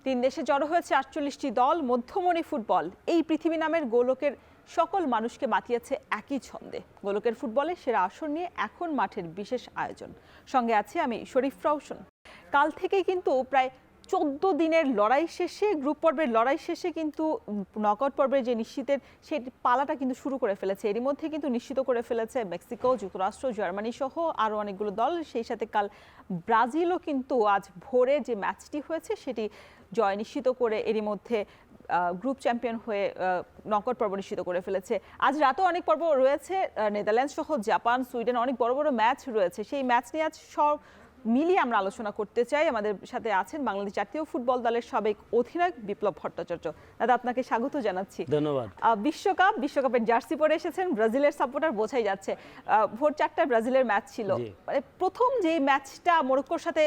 তিন দেশে জড়ো হয়েছে ৪৮টি দল। মধ্যমণি ফুটবল এই পৃথিবী নামের গোলকের সকল মানুষকে মাতিয়েছে একই ছন্দে। গোলকের ফুটবলে সেরা আসর নিয়ে এখন মাঠের বিশেষ আয়োজন। সঙ্গে আছে আমি শরীফ রওশন। কাল থেকেই কিন্তু প্রায় ১৪ দিনের লড়াই শেষে, গ্রুপ পর্বের লড়াই শেষে কিন্তু নকআউট পর্বের যে নিশ্চিতের সেই পালাটা কিন্তু শুরু করে ফেলেছে। এরই মধ্যে কিন্তু নিশ্চিত করে ফেলেছে মেক্সিকো, যুক্তরাষ্ট্র, জার্মানি সহ আরও অনেকগুলো দল। সেই সাথে কাল ব্রাজিলও কিন্তু আজ ভোরে যে ম্যাচটি হয়েছে সেটি জয় নিশ্চিত করে এরই মধ্যে গ্রুপ চ্যাম্পিয়ন হয়ে নকআউট পর্ব নিশ্চিত করে ফেলেছে। আজ রাতেও অনেক পর্ব রয়েছে, নেদারল্যান্ডস সহ জাপান, সুইডেন, অনেক বড় বড় ম্যাচ রয়েছে। সেই ম্যাচ নিয়ে আজ সব মিলিয়ে আমরা আলোচনা করতে চাই। আমাদের সাথে আছেন বাংলাদেশ জাতীয় ফুটবল দলের সাবেক অধিনায়ক বিপ্লব ভট্টাচার্য। দাদা, আপনাকে স্বাগত জানাচ্ছি। ধন্যবাদ। বিশ্বকাপের জার্সি পরে এসেছেন, ব্রাজিলের সাপোর্টার বোঝাই যাচ্ছে। ভোর ৪টায় ব্রাজিলের ম্যাচ ছিল, মানে প্রথম যে ম্যাচটা মরক্কোর সাথে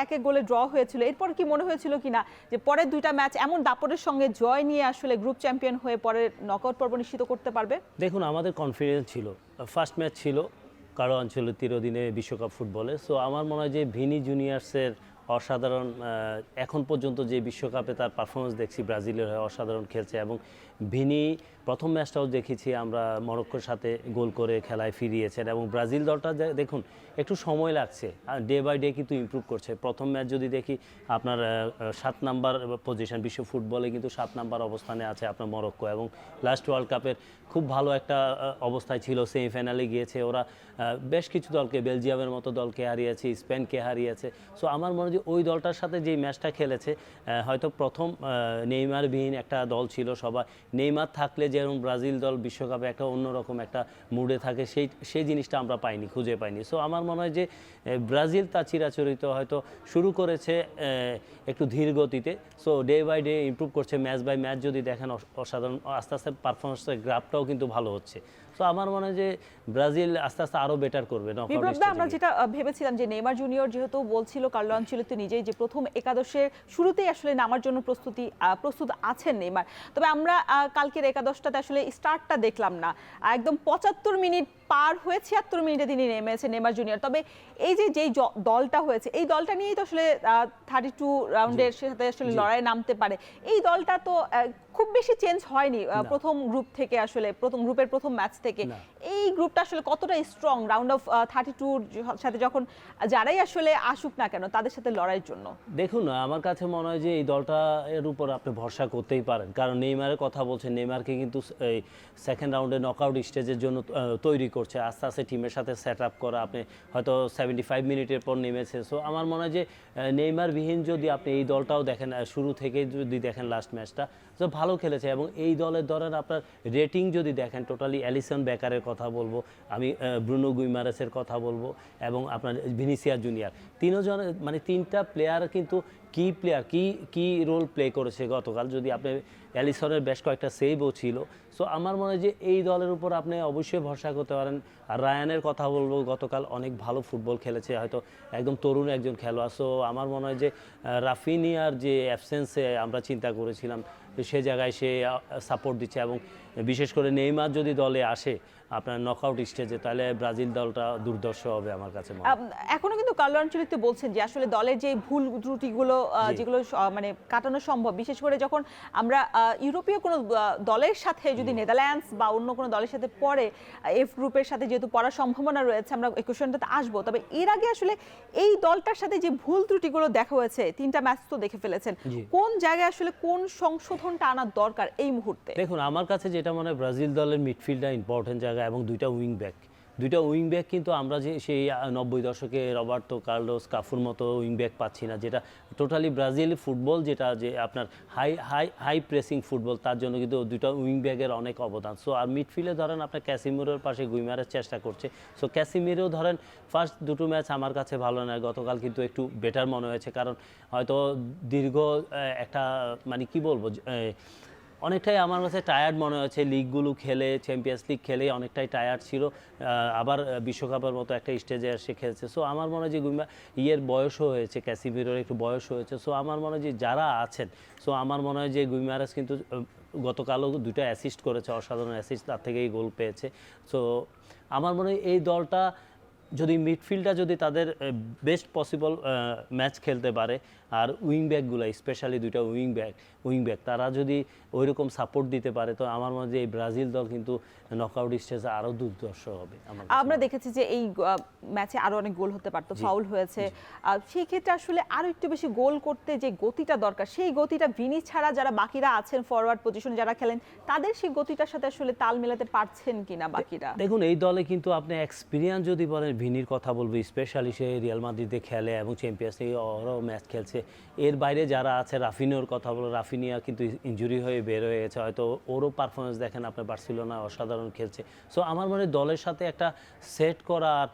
১-১ গোলে ড্র হয়েছিল, এরপর কি মনে হয়েছিল কিনা যে পরের দুইটা ম্যাচ এমন দাপটের সঙ্গে জয় নিয়ে আসলে গ্রুপ চ্যাম্পিয়ন হয়ে পরের নকআউট পর্ব নিশ্চিত করতে পারবে? দেখুন, আমাদের কনফিডেন্স ছিল। ফার্স্ট ম্যাচ ছিল কারো অঞ্চলে চিরদিনে বিশ্বকাপ ফুটবলে। সো আমার মনে হয় যে ভিনি জুনিয়র্সের অসাধারণ, এখন পর্যন্ত যে বিশ্বকাপে তার পারফরমেন্স দেখছি ব্রাজিলের হয়ে অসাধারণ খেলছে। এবং ভিনি প্রথম ম্যাচটাও দেখেছি আমরা মরক্কোর সাথে গোল করে খেলায় ফিরিয়েছেন। এবং ব্রাজিল দলটা দেখুন একটু সময় লাগছে, ডে বাই ডে কিন্তু ইমপ্রুভ করছে। প্রথম ম্যাচ যদি দেখি আপনার 7 নাম্বার পজিশন বিশ্ব ফুটবলে, কিন্তু 7 নাম্বার অবস্থানে আছে আপনার মরক্কো। এবং লাস্ট ওয়ার্ল্ড কাপের খুব ভালো একটা অবস্থায় ছিল, সেমিফাইনালে গিয়েছে ওরা, বেশ কিছু দলকে, বেলজিয়ামের মতো দলকে হারিয়েছে, স্পেনকে হারিয়েছে। সো আমার মনে হয় যে ওই দলটার সাথে যেই ম্যাচটা খেলেছে, হয়তো প্রথম নেইমারবিহীন একটা দল ছিল সবাই। নেইমার থাকলে যেরকম ব্রাজিল দল বিশ্বকাপে একটা অন্যরকম একটা মুডে থাকে, সেই জিনিসটা আমরা খুঁজে পাইনি। সো আমার মনে হয় যে ব্রাজিল তার চিরাচরিত হয়তো শুরু করেছে একটু ধীর গতিতে, so day by day improve করছে। ম্যাচ বাই ম্যাচ যদি দেখেন অসাধারণ, আস্তে আস্তে পারফরমেন্সের গ্রাফটাও কিন্তু ভালো হচ্ছে। সো আমার মনে হয় যে ব্রাজিল আস্তে আস্তে আরও বেটার করবে। আমরা যেটা ভেবেছিলাম যে নেইমার জুনিয়র যেহেতু বলছিল কার্লো আনচেলত্তি নিজেই যে প্রথম একাদশের শুরুতেই আসলে নামার জন্য প্রস্তুত আছেন নেইমার, তবে আমরা কালকের একাদশটাতে আসলে স্টার্টটা দেখলাম না। একদম ৭৫ মিনিট পার হয়ে ৭৬ মিনিটে তিনি নেমেছে নেইমার জুনিয়র। তবে এই যে যেই দলটা হয়েছে, এই দলটা নিয়েই তো আসলে 32 রাউন্ডের সাথে আসলে লড়াই নামতে পারে। এই দলটা তো খুব বেশি চেঞ্জ হয়নি প্রথম গ্রুপ থেকে, আসলে প্রথম গ্রুপের প্রথম ম্যাচ থেকে। এই গ্রুপটা আসলে কতটা স্ট্রং রাউন্ড অফ 32 সাথে যখন যারাই আসলে আসুক না কেন তাদের সাথে লড়াইয়ের জন্য? দেখুন, আমার কাছে মনে হয় যে এই দলটা এর উপর আপনি ভরসা করতেই পারেন, কারণ নেইমারের কথা বলছেন। নেইমারকে কিন্তু এই সেকেন্ড রাউন্ডে নকআউট স্টেজের জন্য তৈরি করছে, আস্তে আস্তে টিমের সাথে সেট আপ করা। আপনি হয়তো 75 মিনিটের পর নেমেছে। সো আমার মনে হয় যে নেইমারবিহীন যদি আপনি এই দলটাও দেখেন, শুরু থেকে যদি দেখেন লাস্ট ম্যাচটা, তো ভালো খেলেছে। এবং এই দলের ধরেন আপনার রেটিং যদি দেখেন, টোটালি অ্যালিসন বেকারের কথা বলবো আমি, ব্রুনো গুইমারেসের কথা বলবো, এবং আপনার ভিনিসিয়াস জুনিয়র, তিনজনের মানে তিনটা প্লেয়ার কিন্তু কি প্লেয়ার, কি রোল প্লে করেছে গতকাল। যদি আপনি অ্যালিসনের বেশ কয়েকটা সেভও ছিল। সো আমার মনে হয় যে এই দলের উপর আপনি অবশ্যই ভরসা করতে পারেন। আর রায়ানের কথা বলবো, গতকাল অনেক ভালো ফুটবল খেলেছে, হয়তো একদম তরুণ একজন খেলোয়াড়। সো আমার মনে হয় যে রাফিনিয়ার যে অ্যাবসেন্সে আমরা চিন্তা করেছিলাম, সে জায়গায় সে সাপোর্ট দিচ্ছে। এবং বিশেষ করে নেইমার যদি দলে আসে আপনার নকআউট স্টেজে, তাহলে ব্রাজিল দলটা দুর্ধর্ষ হবে আমার কাছে মনে হয়। এখনো কিন্তু কার্লো আনচেলত্তি বলছেন যে আসলে দলের যে ভুল ত্রুটিগুলো যেগুলো মানে কাটানো সম্ভব, বিশেষ করে যখন আমরা ইউরোপীয় কোনো দলের সাথে যদি নেদারল্যান্ডস বা অন্য কোনো দলের সাথে পড়ে, এফ গ্রুপের সাথে যেহেতু পড়ার সম্ভাবনা রয়েছে, আমরা এই কোশ্চেনটাতে আসবো। তবে এর আগে আসলে এই দলটার সাথে যে ভুল ত্রুটিগুলো দেখা হয়েছে, 3টা ম্যাচ তো দেখে ফেলেছেন, কোন জায়গায় আসলে কোন সংশোধনটা আনার দরকার এই মুহূর্তে? দেখুন, আমার কাছে যেটা মনে হয় ব্রাজিল দলের মিডফিল্ডটা ইম্পর্টেন্ট জায়গা, এবং দুইটা উইং ব্যাক কিন্তু আমরা যে সেই 90 দশকে রবার্তো কার্লোস কাফুর মতো উইং ব্যাক পাচ্ছি না, যেটা টোটালি ব্রাজিল ফুটবল, যেটা যে আপনার হাই প্রেসিং ফুটবল, তার জন্য কিন্তু দুইটা উইং ব্যাকের অনেক অবদান। সো আর মিডফিল্ডে ধরেন আপনার ক্যাসিমিরোর পাশে গুইমারের চেষ্টা করছে। সো ক্যাসিমিরো ধরেন ফার্স্ট দুটো ম্যাচ আমার কাছে ভালো নয়, গতকাল কিন্তু একটু বেটার মনে হয়েছে, কারণ হয়তো দীর্ঘ একটা মানে কি বলবো, অনেকটাই আমার কাছে টায়ার্ড মনে হচ্ছে। লিগগুলো খেলে, চ্যাম্পিয়ন্স লিগ খেলে অনেকটাই টায়ার্ড ছিল, আবার বিশ্বকাপের মতো একটা স্টেজে এসে খেলছে। সো আমার মনে হয় যে বয়সও হয়েছে, ক্যাসিমিরোর একটু বয়স হয়েছে। সো আমার মনে হয় যে যারা আছেন, সো আমার মনে হয় যে গুইমারেস কিন্তু গতকালও দুইটা অ্যাসিস্ট করেছে, অসাধারণ অ্যাসিস্ট, তার থেকেই গোল পেয়েছে। সো আমার মনে হয় এই দলটা যদি মিডফিল্ডটা যদি তাদের বেস্ট পসিবল ম্যাচ খেলতে পারে, আর উইং ব্যাকগুলো স্পেশালি দুইটা উইং ব্যাক তারা যদি ওই রকম সাপোর্ট দিতে পারে, তো আমার মনে হয় এই ব্রাজিল দল কিন্তু নকআউট স্টেজে আরও দুর্ধর্ষ হবে। আমরা দেখেছি যে এই ম্যাচে আরো অনেক গোল হতে পারতো, ফাউল হয়েছে। সেই ক্ষেত্রে আসলে আরো একটু বেশি গোল করতে যে গতিটা দরকার, সেই গতিটা ভিনি ছাড়া যারা বাকিরা আছেন ফরওয়ার্ড পজিশনে যারা খেলেন, তাদের সেই গতিটার সাথে আসলে তাল মেলাতে পারছেন কিনা বাকিরা? দেখুন এই দলে কিন্তু আপনি এক্সপিরিয়েন্স যদি বলেন, ভিনির কথা বলবো, স্পেশালি সে রিয়াল মাদ্রিদে খেলে এবং চ্যাম্পিয়ন্স লিগে ওরাও ম্যাচ খেলছে। এর বাইরে যারা আছে, রাফিনিওর কথা বলো, রাফিনিয়া কিন্তু ইনজুরি হয়ে বের হয়ে গেছে, হয়তো ওরও পারফরমেন্স দেখেন আপনার বার্সেলোনা অসাধারণ খেলছে। সো আমার মনে হয় দলের সাথে একটা সেট করার,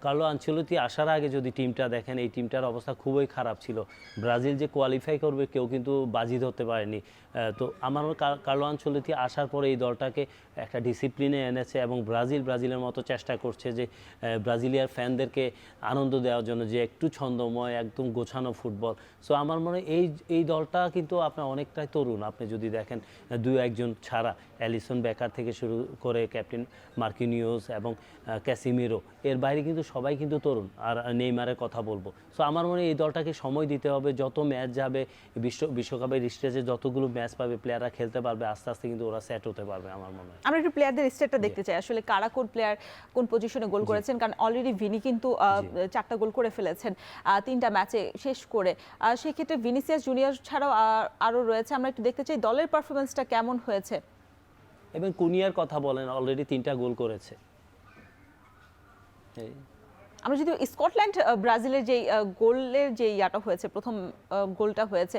কার্লো আনচেলত্তি আসার আগে যদি টিমটা দেখেন, এই টিমটার অবস্থা খুবই খারাপ ছিল। ব্রাজিল যে কোয়ালিফাই করবে কেউ কিন্তু বাজি ধরতে পারেনি। তো আমার কার্লো আনচেলত্তি আসার পরে এই দলটাকে একটা ডিসিপ্লিনে এনেছে এবং ব্রাজিলের মতো চেষ্টা করছে যে ব্রাজিলিয়ার ফ্যানদেরকে আনন্দ দেওয়ার জন্য, যে একটু ছন্দময় একদম গোছানো ফুটবল। সো আমার মনে হয় এই দলটা কিন্তু আপনার অনেকটাই তরুণ। আপনি যদি দেখেন দু একজন ছাড়া, অ্যালিসন বেকার থেকে শুরু করে ক্যাপ্টেন মার্কিনিওস এবং ক্যাসিমিরো, এর বাইরে কিন্তু সবাই কিন্তু তরুণ। আর নেইমারের কথা বলবো। সো আমার মনে হয় এই দলটাকে সময় দিতে হবে, যত ম্যাচ যাবে বিশ্বকাপের স্টেজে যতগুলো ম্যাচ পাবে, প্লেয়াররা খেলতে পারবে, আস্তে আস্তে কিন্তু ওরা সেট হতে পারবে আমার মনে হয়। আমরা একটু প্লেয়ারদের স্টেটটা দেখতে চাই, আসলে কারা কোন প্লেয়ার কোন পজিশনে গোল করেছেন, কারণ অলরেডি ভিনি কিন্তু 4টা গোল করে ফেলেছেন 3টা ম্যাচে শেষ করে। সেই ক্ষেত্রে ভিনিসিয়াস জুনিয়র ছাড়াও আরো রয়েছে, আমরা একটু দেখতে চাই দলের পারফরমেন্সটা কেমন হয়েছে। এবং কুনিয়ার কথা বলেন, অলরেডি 3টা গোল করেছে। আমরা যদি স্কটল্যান্ড ব্রাজিলের যে গোলের যে ইয়াটা হয়েছে, প্রথম গোলটা হয়েছে,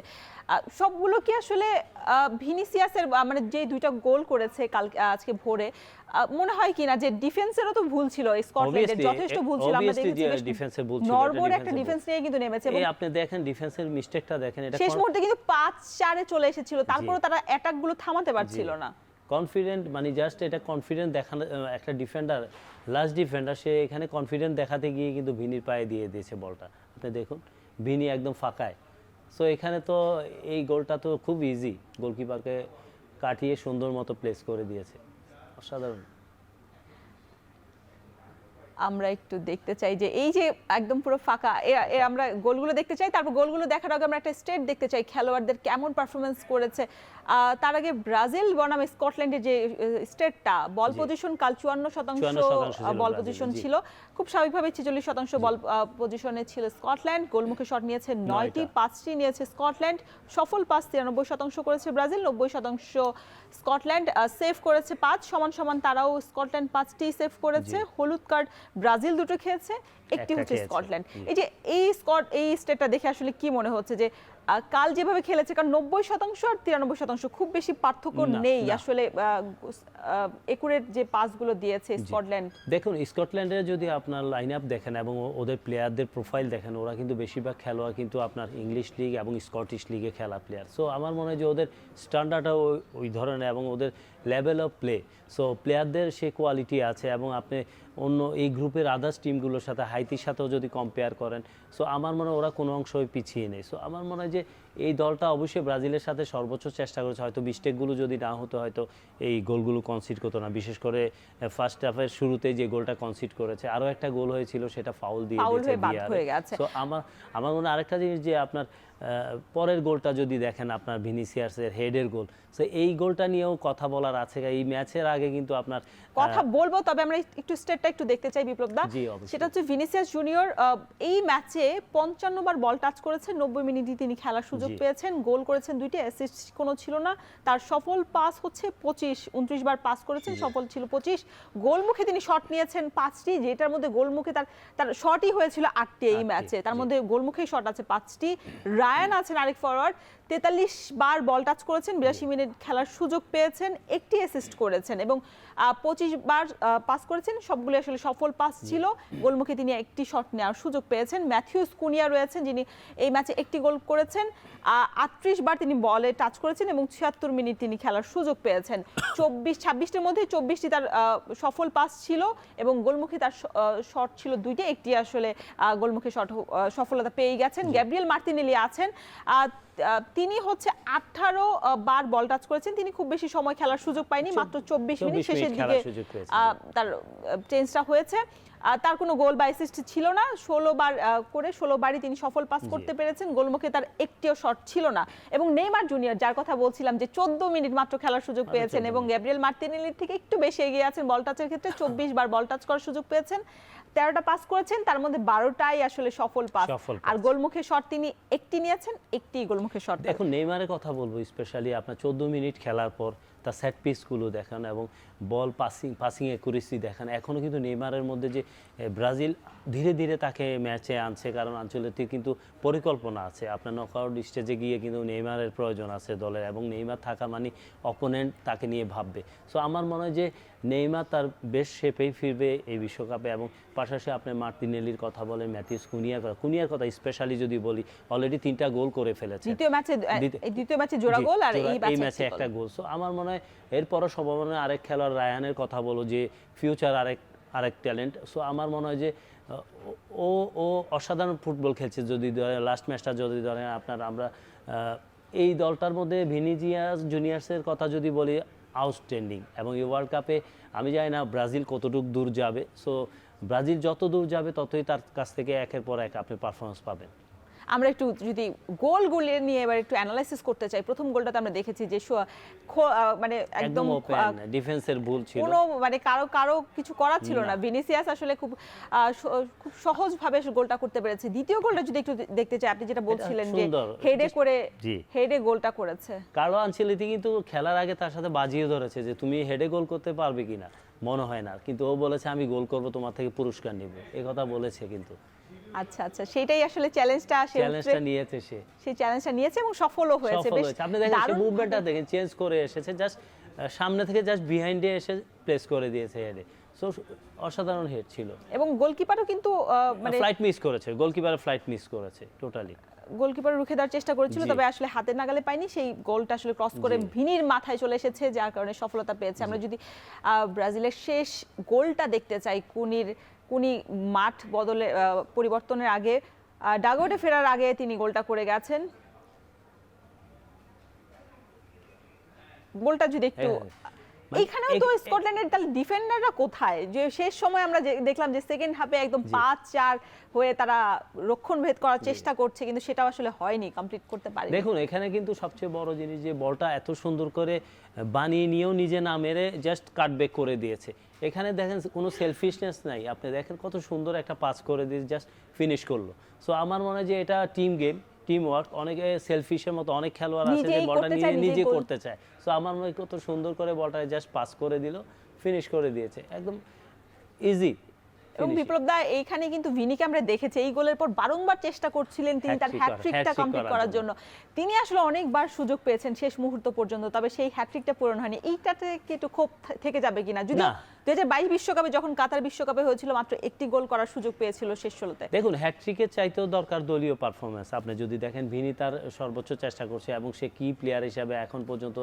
সবগুলো কি আসলে ভিনিসিয়াসের, মানে যে 2টা গোল করেছে আজকে ভোরে, মনে হয় কিনা যে ডিফেন্সেরও তো ভুল ছিল, স্কটল্যান্ডের যথেষ্ট ভুল ছিল। আমরা দেখেছি ডিফেন্সের ভুল ছিল, নরবর একটা ডিফেন্স নিয়ে কিন্তু নেমেছে। এই আপনি দেখেন ডিফেন্সের মিস্টেকটা দেখেন, এটা শেষ মুহূর্তে কিন্তু 5-4-এ চলে এসেছিল, তারপরে তারা অ্যাটাকগুলো থামাতে পারছিল না। কনফিডেন্ট, মানে জাস্ট এটা কনফিডেন্ট দেখানো একটা ডিফেন্ডার, লাস্ট ডিফেন্ডার, সে এখানে কনফিডেন্ট দেখাতে গিয়ে কিন্তু ভিনির পায়ে দিয়ে দিয়েছে বলটা। আপনি দেখুন ভিনি একদম ফাঁকায়। সো এখানে তো এই গোলটা তো খুব ইজি, গোলকিপারকে কাটিয়ে সুন্দর মতো প্লেস করে দিয়েছে, অসাধারণ। আমরা একটু দেখতে চাই যে এই যে একদম পুরো ফাঁকা, আমরা গোলগুলো দেখতে চাই। তারপর গোলগুলো দেখার আগে আমরা একটা স্টেট দেখতে চাই, খেলোয়াড়দের কেমন পারফরমেন্স করেছে। তার আগে ব্রাজিল বনাম স্কটল্যান্ডের যে স্টেটটা, বল পজিশন কাল 54% বল পজিশন ছিল, খুব স্বাভাবিকভাবে 46% বল পজিশনে ছিল স্কটল্যান্ড। গোলমুখী শট নিয়েছে 9টি, 5টি নিয়েছে স্কটল্যান্ড। সফল পাস 93% করেছে ব্রাজিল, 90% স্কটল্যান্ড। সেভ করেছে 5, সমান তারাও স্কটল্যান্ড 5টি সেভ করেছে। হলুদ কার্ড ব্রাজিল 2টো খেয়েছে, একটি হচ্ছে স্কটল্যান্ড। এই যে এই স্টেটটা দেখে আসলে কি মনে হচ্ছে যে কাল যেভাবে খেলেছে, কারণ 90% আর 93% খুব বেশি পার্থক্য নেই আসলে, একুরেট যে পাসগুলো দিয়েছে স্কটল্যান্ড। দেখুন স্কটল্যান্ডের যদি আপনার লাইন আপ দেখেন এবং ওদের প্লেয়ারদের প্রোফাইল দেখেন, ওরা কিন্তু বেশিরভাগ খেলোয়াড় কিন্তু আপনার ইংলিশ লিগ এবং স্কটিশ লিগে খেলা প্লেয়ার। সো আমার মনে হয় যে ওদের স্ট্যান্ডার্ডটাও ওই ধরনের এবং ওদের লেভেল অফ প্লে, সো প্লেয়ারদের সে কোয়ালিটি আছে। এবং আপনি অন্য এই গ্রুপের আদার্স টিমগুলোর সাথে, হাইতির সাথেও যদি কম্পেয়ার করেন, সো আমার মনে হয় ওরা কোনো অংশই পিছিয়ে নেই। সো আমার মনে হয় যে এই দলটা অবশ্যই ব্রাজিলের সাথে সর্বোচ্চ চেষ্টা করেছে। হয়তো মিস্টেকগুলো যদি না হতো, হয়তো এই গোলগুলো কনসিড করতো না। বিশেষ করে ফার্স্ট হাফের শুরুতে যে গোলটা কনসিড করেছে, আরও একটা গোল হয়েছিল, সেটা ফাউল দিয়ে দিয়েছে। সো আমার মনে হয় আরেকটা জিনিস যে আপনার পরের গোলটা যদি দেখেন, আপনার ভিনিসিয়াসের হেডের গোল, সো এই গোলটা নিয়েও কথা বলার আছে। এই ম্যাচের আগে কিন্তু আপনার কথা বলবো, তবে আমরা একটু স্টেটটা একটু দেখতে চাই বিপ্লব দা। সেটা হচ্ছে ভিনিসিয়াস জুনিয়র এই ম্যাচে 55 বার বল টাচ করেছেন, 90 মিনিটই তিনি খেলার সুযোগ পেয়েছেন, গোল করেছেন 2টি, অ্যাসিস্ট কোনো ছিল না। তার সফল পাস হচ্ছে 25, 29 বার পাস করেছেন, সফল ছিল 25। গোলমুখে তিনি শট নিয়েছেন 5টি, যেটার মধ্যে গোলমুখে তার শটই হয়েছিল 8টি এই ম্যাচে, তার মধ্যে গোলমুখেই শট আছে 5টি। রায়ান আছেন আরেক ফরওয়ার্ড, 43 বার বল টাচ করেছেন, 82 মিনিট খেলার সুযোগ পেয়েছেন, একটি অ্যাসিস্ট করেছেন এবং 25 বার পাস করেছেন, সবগুলো আসলে সফল পাস ছিল। গোলমুখে তিনি একটি শট নেওয়ার সুযোগ পেয়েছেন। ম্যাথিউস কুনিয়া রয়েছেন, যিনি এই ম্যাচে একটি গোল করেছেন। 38 বার তিনি বলে টাচ করেছেন এবং 76 মিনিট তিনি খেলার সুযোগ পেয়েছেন। 26-টির মধ্যে 24টি তার সফল পাস ছিল এবং গোলমুখী তার শট ছিল 2টি, একটি আসলে গোলমুখী শট সফলতা পেয়ে গেছেন। গ্যাব্রিয়েল মার্তিনেলি আছেন, তিনি হচ্ছে 18 বার বল টাচ করেছেন। তিনি খুব বেশি সময় খেলার সুযোগ পায়নি, মাত্র 24 মিনিট শেষের দিকে তার চেঞ্জটা হয়েছে। তার কোনো গোল বা অ্যাসিস্ট ছিল না। 16 বার করে 16 বারই তিনি সফল পাস করতে পেরেছেন। গোলমুখে তার একটিও শট ছিল না। এবং নেইমার জুনিয়র, যার কথা বলছিলাম, যে 14 মিনিট মাত্র খেলার সুযোগ পেয়েছেন এবং গ্যাব্রিয়েল মার্টিনেলির থেকে একটু বেশি এগিয়ে আছেন বল টাচের ক্ষেত্রে। 24 বার বল টাচ করার সুযোগ পেয়েছেন, 13টা পাস করেছেন, তার মধ্যে 12টাই আসলে সফল পাস। আর গোলমুখে শট তিনি একটি নিয়েছেন, একটি গোলমুখে শট। এখন নেইমারের কথা বলবো, স্পেশালি আপনার 14 মিনিট খেলার পর তার সেট পিসগুলো দেখান এবং বল পাসিং অ্যাকুরেসি দেখান। এখনও কিন্তু নেইমারের মধ্যে যে ব্রাজিল ধীরে ধীরে তাকে ম্যাচে আনছে, কারণ আঞ্চলিক কিন্তু পরিকল্পনা আছে। আপনার নকআউট স্টেজে গিয়ে কিন্তু নেইমারের প্রয়োজন আছে দলের, এবং নেইমার থাকা মানে অপোনেন্ট তাকে নিয়ে ভাববে। সো আমার মনে হয় যে নেইমার তার বেস্ট শেপেই ফিরবে এই বিশ্বকাপে। এবং পাশাপাশি আপনি মার্টিনেলির কথা বলেন, ম্যাথিউস কুনিয়ার কথা স্পেশালি যদি বলি, অলরেডি 3টা গোল করে ফেলেছে দ্বিতীয় ম্যাচে জোড়া গোল, আর এই ম্যাচে একটা গোল। সো আমার মনে হয় এরপরও সম্ভাবনা আরেক খেলোয়াড় রায়ানের কথা বলো, যে ফিউচার আরেক ট্যালেন্ট। সো আমার মনে হয় যে ও অসাধারণ ফুটবল খেলছে। যদি লাস্ট ম্যাচটা যদি ধরেন আমরা এই দলটার মধ্যে ভিনিসিয়াস জুনিয়র্সের কথা যদি বলি, আউটস্ট্যান্ডিং। এবং এই ওয়ার্ল্ড কাপে আমি জানি না ব্রাজিল কতটুকু দূর যাবে। সো ব্রাজিল যত দূর যাবে ততই তার কাছ থেকে একের পর এক আপনি পারফরমেন্স পাবেন। আমরা একটু যদি গোলগুলি নিয়ে এবার একটু অ্যানালাইসিস করতে চাই। প্রথম গোলটাতে আমরা দেখেছি যে মানে একদম ডিফেন্সের ভুল ছিল, কোনো মানে কারো কিছু করা ছিল না। ভিনিসিয়াস আসলে খুব সহজভাবে গোলটা করতে পেরেছে। দ্বিতীয় গোলটা যদি একটু দেখতে চাই, আপনি যেটা বলছিলেন যে হেডে গোলটা করেছে। কার্লো আনচেলত্তি কিন্তু খেলার আগে তার সাথে বাজিয়ে ধরেছে যে তুমি হেডে গোল করতে পারবে কিনা, মনে হয় না, কিন্তু ও বলেছে আমি গোল করব, তোমার থেকে পুরস্কার নেব, এই কথা বলেছে। কিন্তু আচ্ছা, সেটাই আসলে চ্যালেঞ্জটা নিয়েছে, সেই চ্যালেঞ্জটা নিয়েছে এবং সফলও হয়েছে। আপনি দেখেন সেই মুভমেন্টটা দেখেন, চেঞ্জ করে এসেছে, জাস্ট সামনে থেকে জাস্ট বিহাইন্ডে এসে প্লেস করে দিয়েছে হেডে। সো অসাধারণ হেড ছিল। এবং গোলকিপারও কিন্তু মানে ফ্লাইট মিস করেছে, গোলকিপারের ফ্লাইট মিস করেছে টোটালি। গোলকিপার রুখে দেওয়ার চেষ্টা করেছিল, তবে আসলে হাতের নাগালে পায়নি। সেই গোলটা আসলে ক্রস করে ভিনির মাথায় চলে এসেছে, যার কারণে সফলতা পেয়েছে। আমরা যদি ব্রাজিলের শেষ গোলটা দেখতে চাই, কুনি মাঠ পরিবর্তনের আগে, ডাগোটে ফেরার আগে তিনি গোলটা করে গেছেন। গোলটা যদি একটু এইখানেও তো স্কটল্যান্ডের তাহলে ডিফেন্ডাররা কোথায়? যে শেষ সময় আমরা দেখলাম যে সেকেন্ড হাফে একদম 5-4 হয়ে তারা রক্ষণভেদ করার চেষ্টা করছে, কিন্তু সেটা আসলে হয়নি, কমপ্লিট করতে পারেনি। দেখুন এখানে কিন্তু সবচেয়ে বড় জিনিস যে বলটা এত সুন্দর করে বানিয়ে নিয়েও নিজে না মেরে জাস্ট কাটব্যাক করে দিয়েছে। এখানে দেখেন কোনো সেলফিশনেস নাই, আপনি দেখেন কত সুন্দর একটা পাস করে দিয়ে জাস্ট ফিনিশ করলো। সো আমার মনে হয় যে এটা টিম গেম, টিম ওয়ার্ক। অনেকে সেলফিশের মতো অনেক খেলোয়াড় আছে যে বলটা নিজে করতে চায়। সো আমার মনে হয় কত সুন্দর করে বলটা জাস্ট পাস করে দিল, ফিনিশ করে দিয়েছে, একদম ইজি। এবং বিপ্লব দা, এইখানে কিন্তু ভিনিকে আমরা দেখেছি এই গোলের পর বারংবার চেষ্টা করছিলেন তিনি তার হ্যাটট্রিকটা কমপ্লিট করার জন্য। তিনি আসলে অনেকবার সুযোগ পেয়েছেন শেষ মুহূর্ত পর্যন্ত, তবে সেই হ্যাটট্রিকটা পূরণ হয়নি। এইটাতে কি একটু ক্ষোভ থেকে যাবে কিনা? যদি 2022 বিশ্বকাপে যখন কাতার বিশ্বকাপে হয়েছিল, মাত্র একটি গোল করার সুযোগ পেয়েছিল শেষ 16তে। দেখুন হ্যাটট্রিকের চাইতেও দরকার দলীয় পারফরমেন্স। আপনি যদি দেখেন ভিনি তার সর্বোচ্চ চেষ্টা করছে এবং সে কি প্লেয়ার হিসাবে এখন পর্যন্ত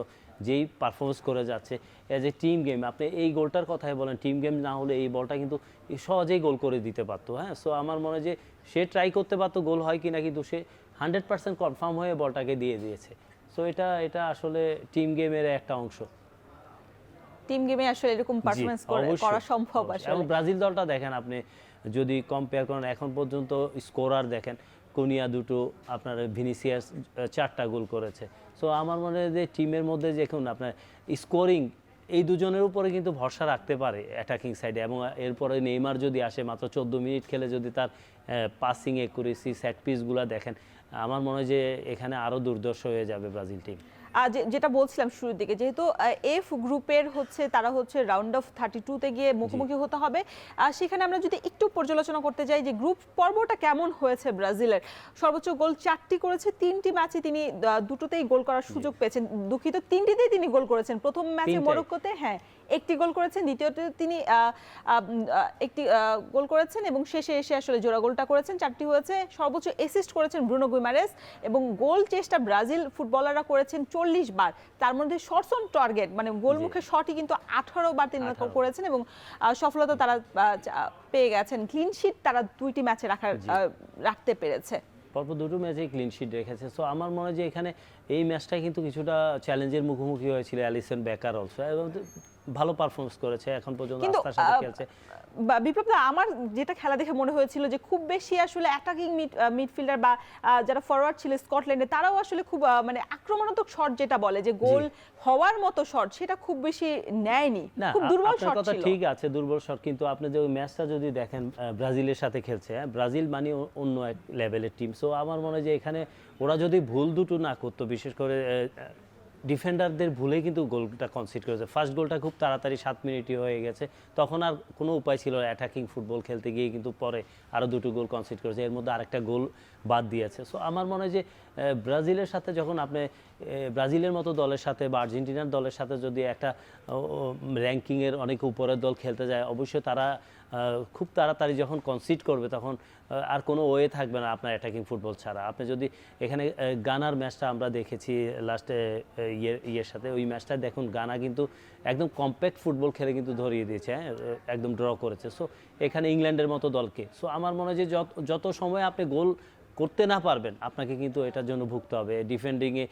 যেই পারফরমেন্স করে যাচ্ছে এজ এ টিম গেম। আপনি এই গোলটার কথাই বলেন, টিম গেম না হলে এই বলটা কিন্তু সহজেই গোল করে দিতে পারতো। হ্যাঁ, সো আমার মনে হয় যে সে ট্রাই করতে পারতো গোল হয় কিনা, কিন্তু সে 100% কনফার্ম হয়ে বলটাকে দিয়ে দিয়েছে। সো এটা আসলে টিম গেমের একটা অংশ। টিম গেমে আসলে এরকম পারফরম্যান্স করা সম্ভব আসলে। এবং ব্রাজিল দলটা দেখেন, আপনি যদি কম্পেয়ার করেন, এখন পর্যন্ত স্কোরার দেখেন, কুনিয়া 2, আপনার ভিনিসিয়াস 4টা গোল করেছে। সো আমার মনে হয় যে টিমের মধ্যে দেখুন আপনার স্কোরিং এই দুজনের উপরে কিন্তু ভরসা রাখতে পারে অ্যাটাকিং সাইডে। এবং এরপরে নেইমার যদি আসে, মাত্র 14 মিনিট খেলে যদি তার পাসিং অ্যাকুরেসি, সেট পিসগুলো দেখেন, আমার মনে হয় যে এখানে আরও দুর্দর্শ হয়ে যাবে ব্রাজিল টিম। যেটা বলছিলাম শুরুর দিকে, যেহেতু এফ গ্রুপের তারা রাউন্ড অফ 32-তে গিয়ে মুখোমুখি হতে হবে, সেখানে আমরা যদি একটু পর্যালোচনা করতে যাই যে গ্রুপ পর্বটা কেমন হয়েছে ব্রাজিলের। সর্বোচ্চ গোল 4টি করেছে, 3টি ম্যাচে তিনি 2টোতেই গোল করার সুযোগ পেয়েছেন। দুঃখিত, 3টিতেই তিনি গোল করেছেন। প্রথম ম্যাচে মরক্কোতে একটি গোল করেছেন, দ্বিতীয়তে তিনি একটি গোল করেছেন এবং শেষে এসে আসলে জোড়া গোলটা করেছেন, 4টি হয়েছে। সর্বোচ্চ অ্যাসিস্ট করেছেন ব্রুনো গুইমারেস এবং গোল চেষ্টা ব্রাজিল ফুটবলাররা করেছেন 40 বার। তার মধ্যে শটস অন টার্গেট মানে গোলমুখে শটই কিন্তু 18 বার তিনি করেছেন এবং সফলতা তারা পেয়ে গেছেন। ক্লিন শিট তারা 2টি ম্যাচে রাখতে পেরেছে। পরপর দুটো ম্যাচেই ক্লিন শিট রেখেছে। সো আমার মনে হয় যে এখানে এই ম্যাচটা কিন্তু কিছুটা চ্যালেঞ্জের মুখোমুখি হয়েছিল অ্যালিসন বেকার অলসো, এবং ভালো পারফরমেন্স করেছে এখন পর্যন্ত, কিন্তু আস্থার সাথে খেলছে। বিপ্লব দা, আমার যেটা খেলা দেখে মনে হয়েছিল যে খুব বেশি আসলে অ্যাটাকিং মিডফিল্ডার বা যারা ফরওয়ার্ড ছিল স্কটল্যান্ডে, তারাও আসলে খুব মানে আক্রমণাত্মক শট যেটা বলে যে গোল হওয়ার মতো শট, সেটা খুব বেশি নেয়নি, না, খুব দুর্বল আপনার শট কথা ছিল। ঠিক আছে, দুর্বল শট, কিন্তু আপনি যে ম্যাচটা যদি দেখেন ব্রাজিলের সাথে খেলছে, ব্রাজিল মানে অন্য এক লেভেলের টিম। সো আমার মনে হয় যে এখানে ওরা যদি ভুল দুটো না করতো, বিশেষ করে ডিফেন্ডারদের ভুলেই কিন্তু গোলটা কনসিড করেছে। ফার্স্ট গোলটা খুব তাড়াতাড়ি 7 মিনিটই হয়ে গেছে, তখন আর কোনো উপায় ছিল অ্যাটাকিং ফুটবল খেলতে গিয়ে, কিন্তু পরে আরও দুটো গোল কনসিড করেছে, এর মধ্যে আরেকটা গোল বাদ দিয়েছে। সো আমার মনে হয় যে ব্রাজিলের সাথে যখন আপনি ব্রাজিলের মতো দলের সাথে বা আর্জেন্টিনার দলের সাথে যদি একটা র্যাঙ্কিংয়ের অনেক উপরের দল খেলতে যায়, অবশ্যই তারা খুব তাড়াতাড়ি যখন কনসিড করবে, তখন আর কোনো ওয়ে থাকবে না আপনার অ্যাটাকিং ফুটবল ছাড়া। আপনি যদি এখানে গানার ম্যাচটা আমরা দেখেছি লাস্টে ইয়ের সাথে, ওই ম্যাচটা দেখুন, গানা কিন্তু একদম কম্প্যাক্ট ফুটবল খেলে কিন্তু ধরিয়ে দিয়েছে, একদম ড্র করেছে। সো এখানে ইংল্যান্ডের মতো দলকে। সো আমার মনে হয় যে যত সময় আপনি গোল করতে না পারবেন, আপনাকে কিন্তু এটার জন্য ভুগতে হবে। ডিফেন্ডিংয়ে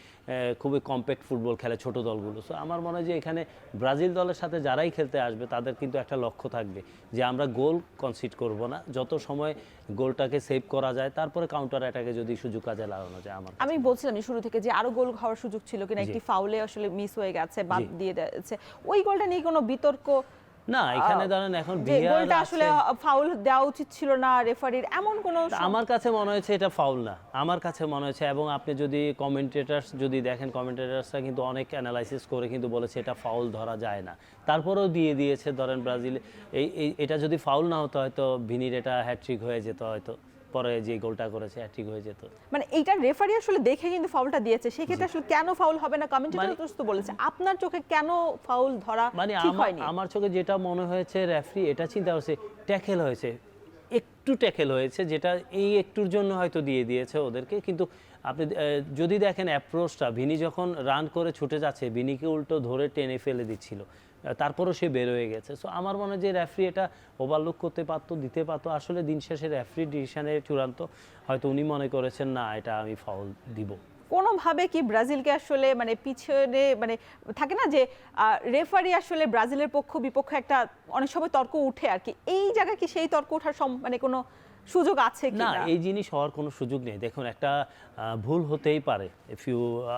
খুবই কম্প্যাক্ট ফুটবল খেলে ছোট দলগুলো। সো আমার মনে হয় যে এখানে ব্রাজিল দলের সাথে যারাই খেলতে আসবে, তাদের কিন্তু একটা লক্ষ্য থাকবে যে আমরা গোল কনসিড করব না, যত সময় গোলটাকে সেভ করা যায়, তারপরে কাউন্টার অ্যাটাকে যদি সুযোগ কাজে লাগানো যায়। আমি বলছিলাম শুরু থেকে যে আরো গোল হওয়ার সুযোগ ছিল কিনা, একটি ফাউলে আসলে মিস হয়ে গেছে, বাদ দিয়ে দিয়েছে। ওই গোলটা নিয়ে কোনো বিতর্ক না, এখানে ধরেন এখন গোলটা আসলে ফাউল দেওয়া উচিত ছিল না রেফারির, এমন কোনো? আমার কাছে মনে হয়েছে এটা ফাউল না, আমার কাছে মনে হয়েছে। এবং আপনি যদি কমেন্টেটার্স যদি দেখেন, কমেন্টেটার্সরা কিন্তু অনেক অ্যানালাইসিস করে কিন্তু বলেছে এটা ফাউল ধরা যায় না, তারপরেও দিয়ে দিয়েছে। ধরেন ব্রাজিল এটা যদি ফাউল না হতো, হয়তো ভিনির এটা হ্যাট্রিক হয়ে যেত, হয়তো পরে যে গোলটা করেছে হ্যাট্রিক হয়ে যেত। মানে এইটা রেফারি আসলে দেখে কিন্তু ফাউলটা দিয়েছে, সেক্ষেত্রে আসলে কেন ফাউল হবে না, কমেন্টেটর তো বলেছে, আপনার চোখে কেন ফাউল ধরা ঠিক হয়নি? আমার চোখে যেটা মনে হয়েছে, রেফারি এটা চিন্তা করছে ট্যাকেল হয়েছে, একটু ট্যাকেল হয়েছে, যেটা এই একটুর জন্য হয়তো দিয়ে দিয়েছে ওদেরকে। কিন্তু আপনি যদি দেখেন অ্যাপ্রোচটা, ভিনি যখন রান করে ছুটে যাচ্ছে, ভিনিকে উল্টো ধরে টেনে ফেলে দিচ্ছিল, তারপরও সে বের হয়ে গেছে। সো আমার মনে হয় যে রেফারি এটা ওভারলুক করতে পারতো, দিতে পারতো। আসলে দিন শেষে রেফারি ডিসিশনের চূড়ান্ত, হয়তো উনি মনে করেছেন না এটা আমি ফাউল দিব। কোনোভাবে কি ব্রাজিলকে আসলে মানে পিছনে মানে থাকে না যে রেফারি আসলে ব্রাজিলের পক্ষ বিপক্ষ একটা অনেক সময় তর্ক উঠে আর কি, এই জায়গায় কি সেই তর্ক ওঠার মানে কোনো সুযোগ আছে কি না? না? এই জিনিস হওয়ার কোনো সুযোগ নেই। দেখুন, একটা ভুল হতেই পারে।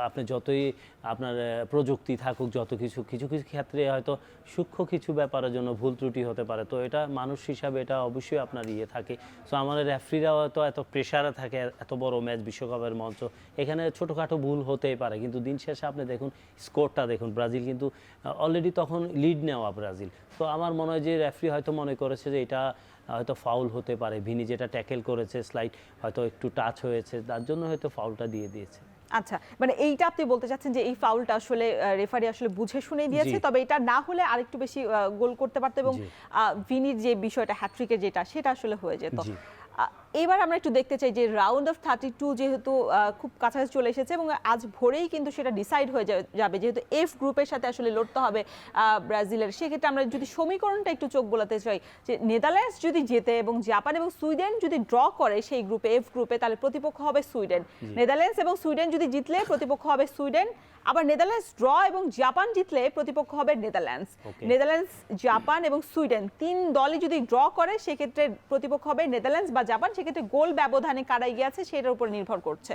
আপনি যতই আপনার প্রযুক্তি থাকুক, যত কিছু কিছু কিছু ক্ষেত্রে হয়তো সূক্ষ্ম কিছু ব্যাপারের জন্য ভুল ত্রুটি হতে পারে। তো এটা মানুষ হিসাবে এটা অবশ্যই আপনার থাকে। সো আমাদের রেফারিরাও হয়তো এত প্রেশারে থাকে, এত বড় ম্যাচ, বিশ্বকাপের মঞ্চ, এখানে ছোটোখাটো ভুল হতেই পারে। কিন্তু দিন শেষে আপনি দেখুন স্কোরটা দেখুন, ব্রাজিল কিন্তু অলরেডি তখন লিড নেওয়া ব্রাজিল। তো আমার মনে হয় যে রেফারি হয়তো মনে করেছে যে এটা হয়তো ফাউল হতে পারে, ভিনি যেটা ট্যাকেল করেছে স্লাইড হয়তো একটু টাচ হয়েছে, তার জন্য হয়তো ফাউলটা দিয়ে দিয়েছে। আচ্ছা, মানে এইটা আপনি বলতে চাচ্ছেন যে এই ফাউলটা আসলে রেফারি আসলে বুঝে শুনেই দিয়েছে, তবে এটা না হলে আরেকটু বেশি গোল করতে পারতো এবং ভিনির যে বিষয়টা হ্যাট্রিকের যেটা, সেটা আসলে হয়ে যেত। এবার আমরা একটু দেখতে চাই যে রাউন্ড অফ 32 যেহেতু খুব কাছাকাছি চলে এসেছে এবং আজ ভোরেই কিন্তু সেটা ডিসাইড হয়ে যাবে, যেহেতু এফ গ্রুপের সাথে আসলে লড়তে হবে ব্রাজিলের। সেক্ষেত্রে আমরা যদি সমীকরণটা একটু চোখ বোলাতে চাই, যে নেদারল্যান্ডস যদি জেতে এবং জাপান এবং সুইডেন যদি ড্র করে সেই গ্রুপে, এফ গ্রুপে, তাহলে প্রতিপক্ষ হবে সুইডেন। নেদারল্যান্ডস এবং সুইডেন যদি জিতলে প্রতিপক্ষ হবে সুইডেন, আবার নেদারল্যান্ডস ড্র এবং জাপান জিতলে প্রতিপক্ষ হবে নেদারল্যান্ডস। নেদারল্যান্ডস, জাপান এবং সুইডেন তিন দলই যদি ড্র করে, সেক্ষেত্রে প্রতিপক্ষ হবে নেদারল্যান্ডস বা জাপান। সেক্ষেত্রে গোল ব্যবধানে কারা এগিয়ে আছে সেটার উপর নির্ভর করছে।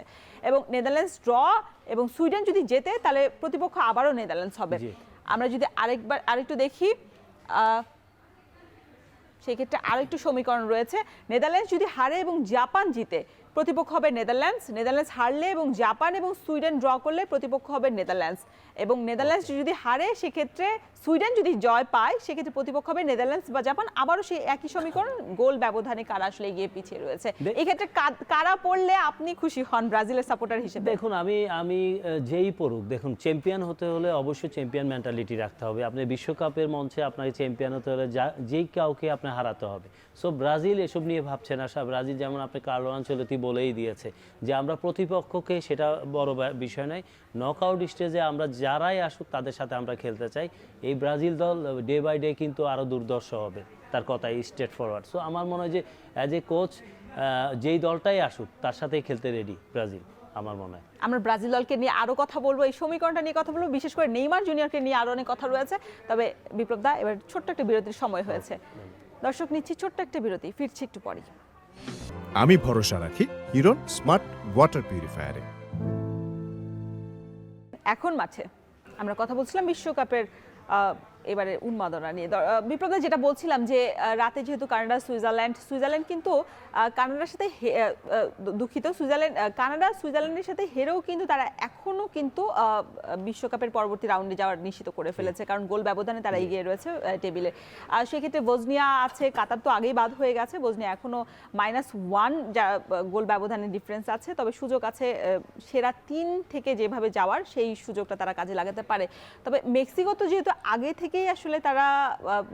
এবং নেদারল্যান্ডস ড্র এবং সুইডেন যদি জেতে, তাহলে প্রতিপক্ষ আবারও নেদারল্যান্ডস হবে। আমরা যদি আরেকটু দেখি, সেক্ষেত্রে আরেকটু সমীকরণ রয়েছে। নেদারল্যান্ডস যদি হারে এবং জাপান জিতে, প্রতিপক্ষ হবে নেদারল্যান্ডস। নেদারল্যান্ডস হারলে এবং জাপান এবং সুইডেন ড্র করলে প্রতিপক্ষ হবে নেদারল্যান্ডস। এবং নেদারল্যান্ডস যদি হারে, সেক্ষেত্রে সুইডেন যদি জয় পায়, সেক্ষেত্রে প্রতিপক্ষ হবে নেদারল্যান্ডস বা জাপান। আবারও সেই একই সমীকরণ, গোল ব্যবধানে কারা আসলে এগিয়ে পিছিয়ে রয়েছে। এই ক্ষেত্রে কারা পড়লে আপনি খুশি হন ব্রাজিলের সাপোর্টার হিসেবে? দেখুন, আমি যেই পড়ুক, দেখুন চ্যাম্পিয়ন হতে হলে অবশ্যই চ্যাম্পিয়ন মেন্টালিটি রাখতে হবে। আপনি বিশ্বকাপের মঞ্চে আপনাকে চ্যাম্পিয়ন হতে হলে যেই কাউকে আপনি হারাতে হবে। সো ব্রাজিল এসব নিয়ে ভাবছে না। ব্রাজিল যেমন আপনি কার্লো আনচেলত্তি বলেই দিয়েছে যে আমরা প্রতিপক্ষকে, সেটা বড় বিষয় নয়, নকআউট স্টেজে আমরা যারাই আসুক তাদের সাথে আমরা খেলতে চাই। এই ব্রাজিল দল ডে বাই ডে কিন্তু আরও দুর্দর্শ হবে, তার কথাই স্ট্রেট ফরওয়ার্ড। সো আমার মনে হয় যে অ্যাজ এ কোচ যেই দলটাই আসুক তার সাথেই খেলতে রেডি ব্রাজিল আমার মনে হয়। আমরা ব্রাজিল দলকে নিয়ে আরো কথা বলবো, এই সমীকরণটা নিয়ে কথা বলবো, বিশেষ করে নেইমার জুনিয়রকে নিয়ে আরো অনেক কথা রয়েছে। তবে বিপ্লব দা, এবার ছোট্ট একটা বিরতির সময় হয়েছে। দর্শক, নিচ্ছি ছোট্ট একটা বিরতি, ফিরছি একটু পরেই। আমি ভরসা রাখি হিরন স্মার্ট ওয়াটার পিউরিফায়ারে। এখন মাঠে আমরা কথা বলছিলাম বিশ্বকাপের এবারে উন্মাদনা নিয়ে। বিপ্লব দা, যেটা বলছিলাম যে রাতে যেহেতু কানাডা সুইজারল্যান্ড কিন্তু কানাডার সাথে দুঃখিত সুইজারল্যান্ডের সাথে হেরেও কিন্তু তারা এখনো কিন্তু বিশ্বকাপের পরবর্তী রাউন্ডে যাওয়ার নিশ্চিত করে ফেলেছে, কারণ গোল ব্যবধানে তারা এগিয়ে রয়েছে টেবিলে। সেক্ষেত্রে বসনিয়া আছে, কাতার তো আগেই বাদ হয়ে গেছে, বসনিয়া এখনো -1 যা গোল ব্যবধানের ডিফারেন্স আছে। তবে সুযোগ আছে সেরা 3 থেকে যেভাবে যাওয়ার, সেই সুযোগটা তারা কাজে লাগাতে পারে। তবে মেক্সিকো তো যেহেতু আগে থেকেই আসলে তারা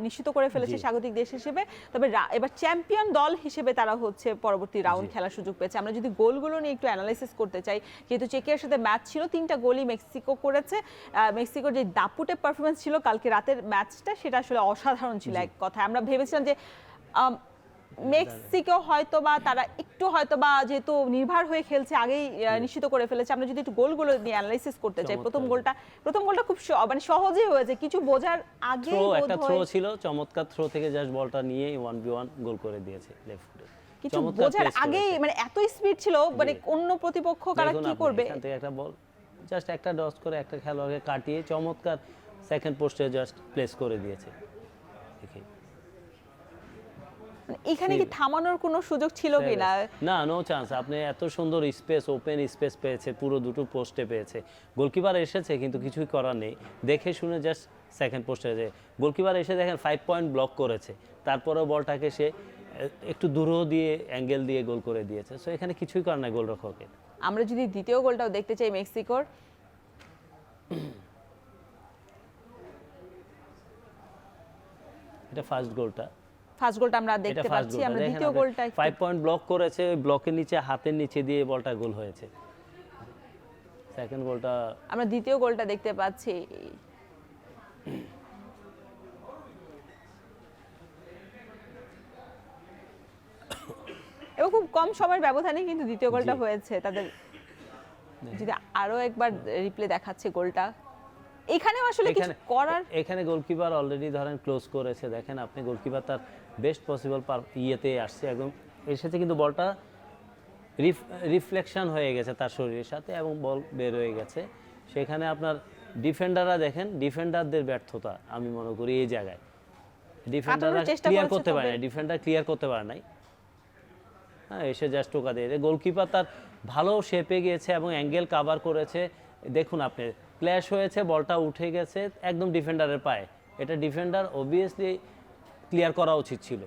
নিশ্চিত করে ফেলেছে স্বাগতিক দেশ হিসেবে, তবে এবার চ্যাম্পিয়ন দল হিসেবে তারা হচ্ছে পরবর্তী রাউন্ড খেলার সুযোগ পেয়েছে। আমরা যদি গোলগুলো নিয়ে একটু অ্যানালাইসিস করতে চাই, যেহেতু চেকিয়ার সাথে ম্যাচ ছিল, 3টা গোলই মেক্সিকো করেছে। মেক্সিকোর যে দাপুটে পারফরমেন্স ছিল কালকে রাতের ম্যাচটা, সেটা আসলে অসাধারণ ছিল। এক কথায় আমরা ভেবেছিলাম যে মেক্সিকো হয়তোবা তারা একটু হয়তোবা যেহেতু নির্ভর হয়ে খেলছে আগেই নিশ্চিত করে ফেলেছে। আমরা যদি একটু গোলগুলো নিয়ে অ্যানালাইসিস করতে চাই, প্রথম গোলটা খুব মানে সহজেই হয়েছে, কিছু বোঝার আগে একটা থ্রো ছিল, চমৎকার থ্রো থেকে জাস্ট বলটা নিয়ে 1v1 গোল করে দিয়েছে লেফট ফুটে। কিছু বোঝার আগেই মানে এত স্পিড ছিল, মানে অন্য প্রতিপক্ষ কারা কি করবে। এখান থেকে একটা বল জাস্ট একটা ডস করে একটা খেলোয়াড়কে কাটিয়ে চমৎকার সেকেন্ড পোস্টে জাস্ট প্লেস করে দিয়েছে। দেখি এখানে কি থামানোর কোনো সুযোগ ছিল কিনা? না, নো চান্স। আপনি এত সুন্দর স্পেস, ওপেন স্পেস পেয়েছে, পুরো দুটো পোস্টে পেয়েছে। গোলকিপার এসেছে কিন্তু কিছুই করার নেই, দেখে শুনে জাস্ট সেকেন্ড পোস্টে যে গোলকিপার এসে দেখেন 5 পয়েন্ট ব্লক করেছে, তারপরেও বলটাকে সে একটু দূরও দিয়ে অ্যাঙ্গেল দিয়ে গোল করে দিয়েছে। সো এখানে কিছুই করার নাই গোলরক্ষকের। আমরা যদি দ্বিতীয় গোলটাও দেখতে চাই মেক্সিকোর, এটা ফার্স্ট গোলটা আমরা দেখতে পাচ্ছি। আমরা দ্বিতীয় গোলটা 5 পয়েন্ট ব্লক করেছে, ওই ব্লকের নিচে হাতের নিচে দিয়ে বলটা গোল হয়েছে। সেকেন্ড গোলটা আমরা দ্বিতীয় গোলটা দেখতে পাচ্ছি। এবং খুব কম সময়ের ব্যবধানে কিন্তু দ্বিতীয় গোলটা হয়েছে তাদের। যদি আরো একবার রিপ্লে দেখাচ্ছে গোলটা, এখানে আসলে কিছু করার, এখানে গোলকিপার অলরেডি ধরেন ক্লোজ করেছে। দেখেন আপনি গোলকিপার তার বেস্ট পসিবল ইয়েতে আসছে, একদম এসেছে, কিন্তু বলটা রিফ্লেকশন হয়ে গেছে তার শরীরের সাথে এবং বল বের হয়ে গেছে। সেখানে আপনার ডিফেন্ডাররা দেখেন, ডিফেন্ডারদের ব্যর্থতা আমি মনে করি এই জায়গায়। ডিফেন্ডাররা ক্লিয়ার করতে পারে না, ডিফেন্ডার ক্লিয়ার করতে পারে নাই। হ্যাঁ, এসে জাস্ট টোকা দিয়ে গোলকিপার তার ভালো শেপে গিয়েছে এবং অ্যাঙ্গেল কাভার করেছে। দেখুন আপনি ক্ল্যাশ হয়েছে, বলটা উঠে গেছে একদম ডিফেন্ডারের পায়ে। এটা ডিফেন্ডার অবভিয়াসলি ক্লিয়ার করা উচিত ছিল।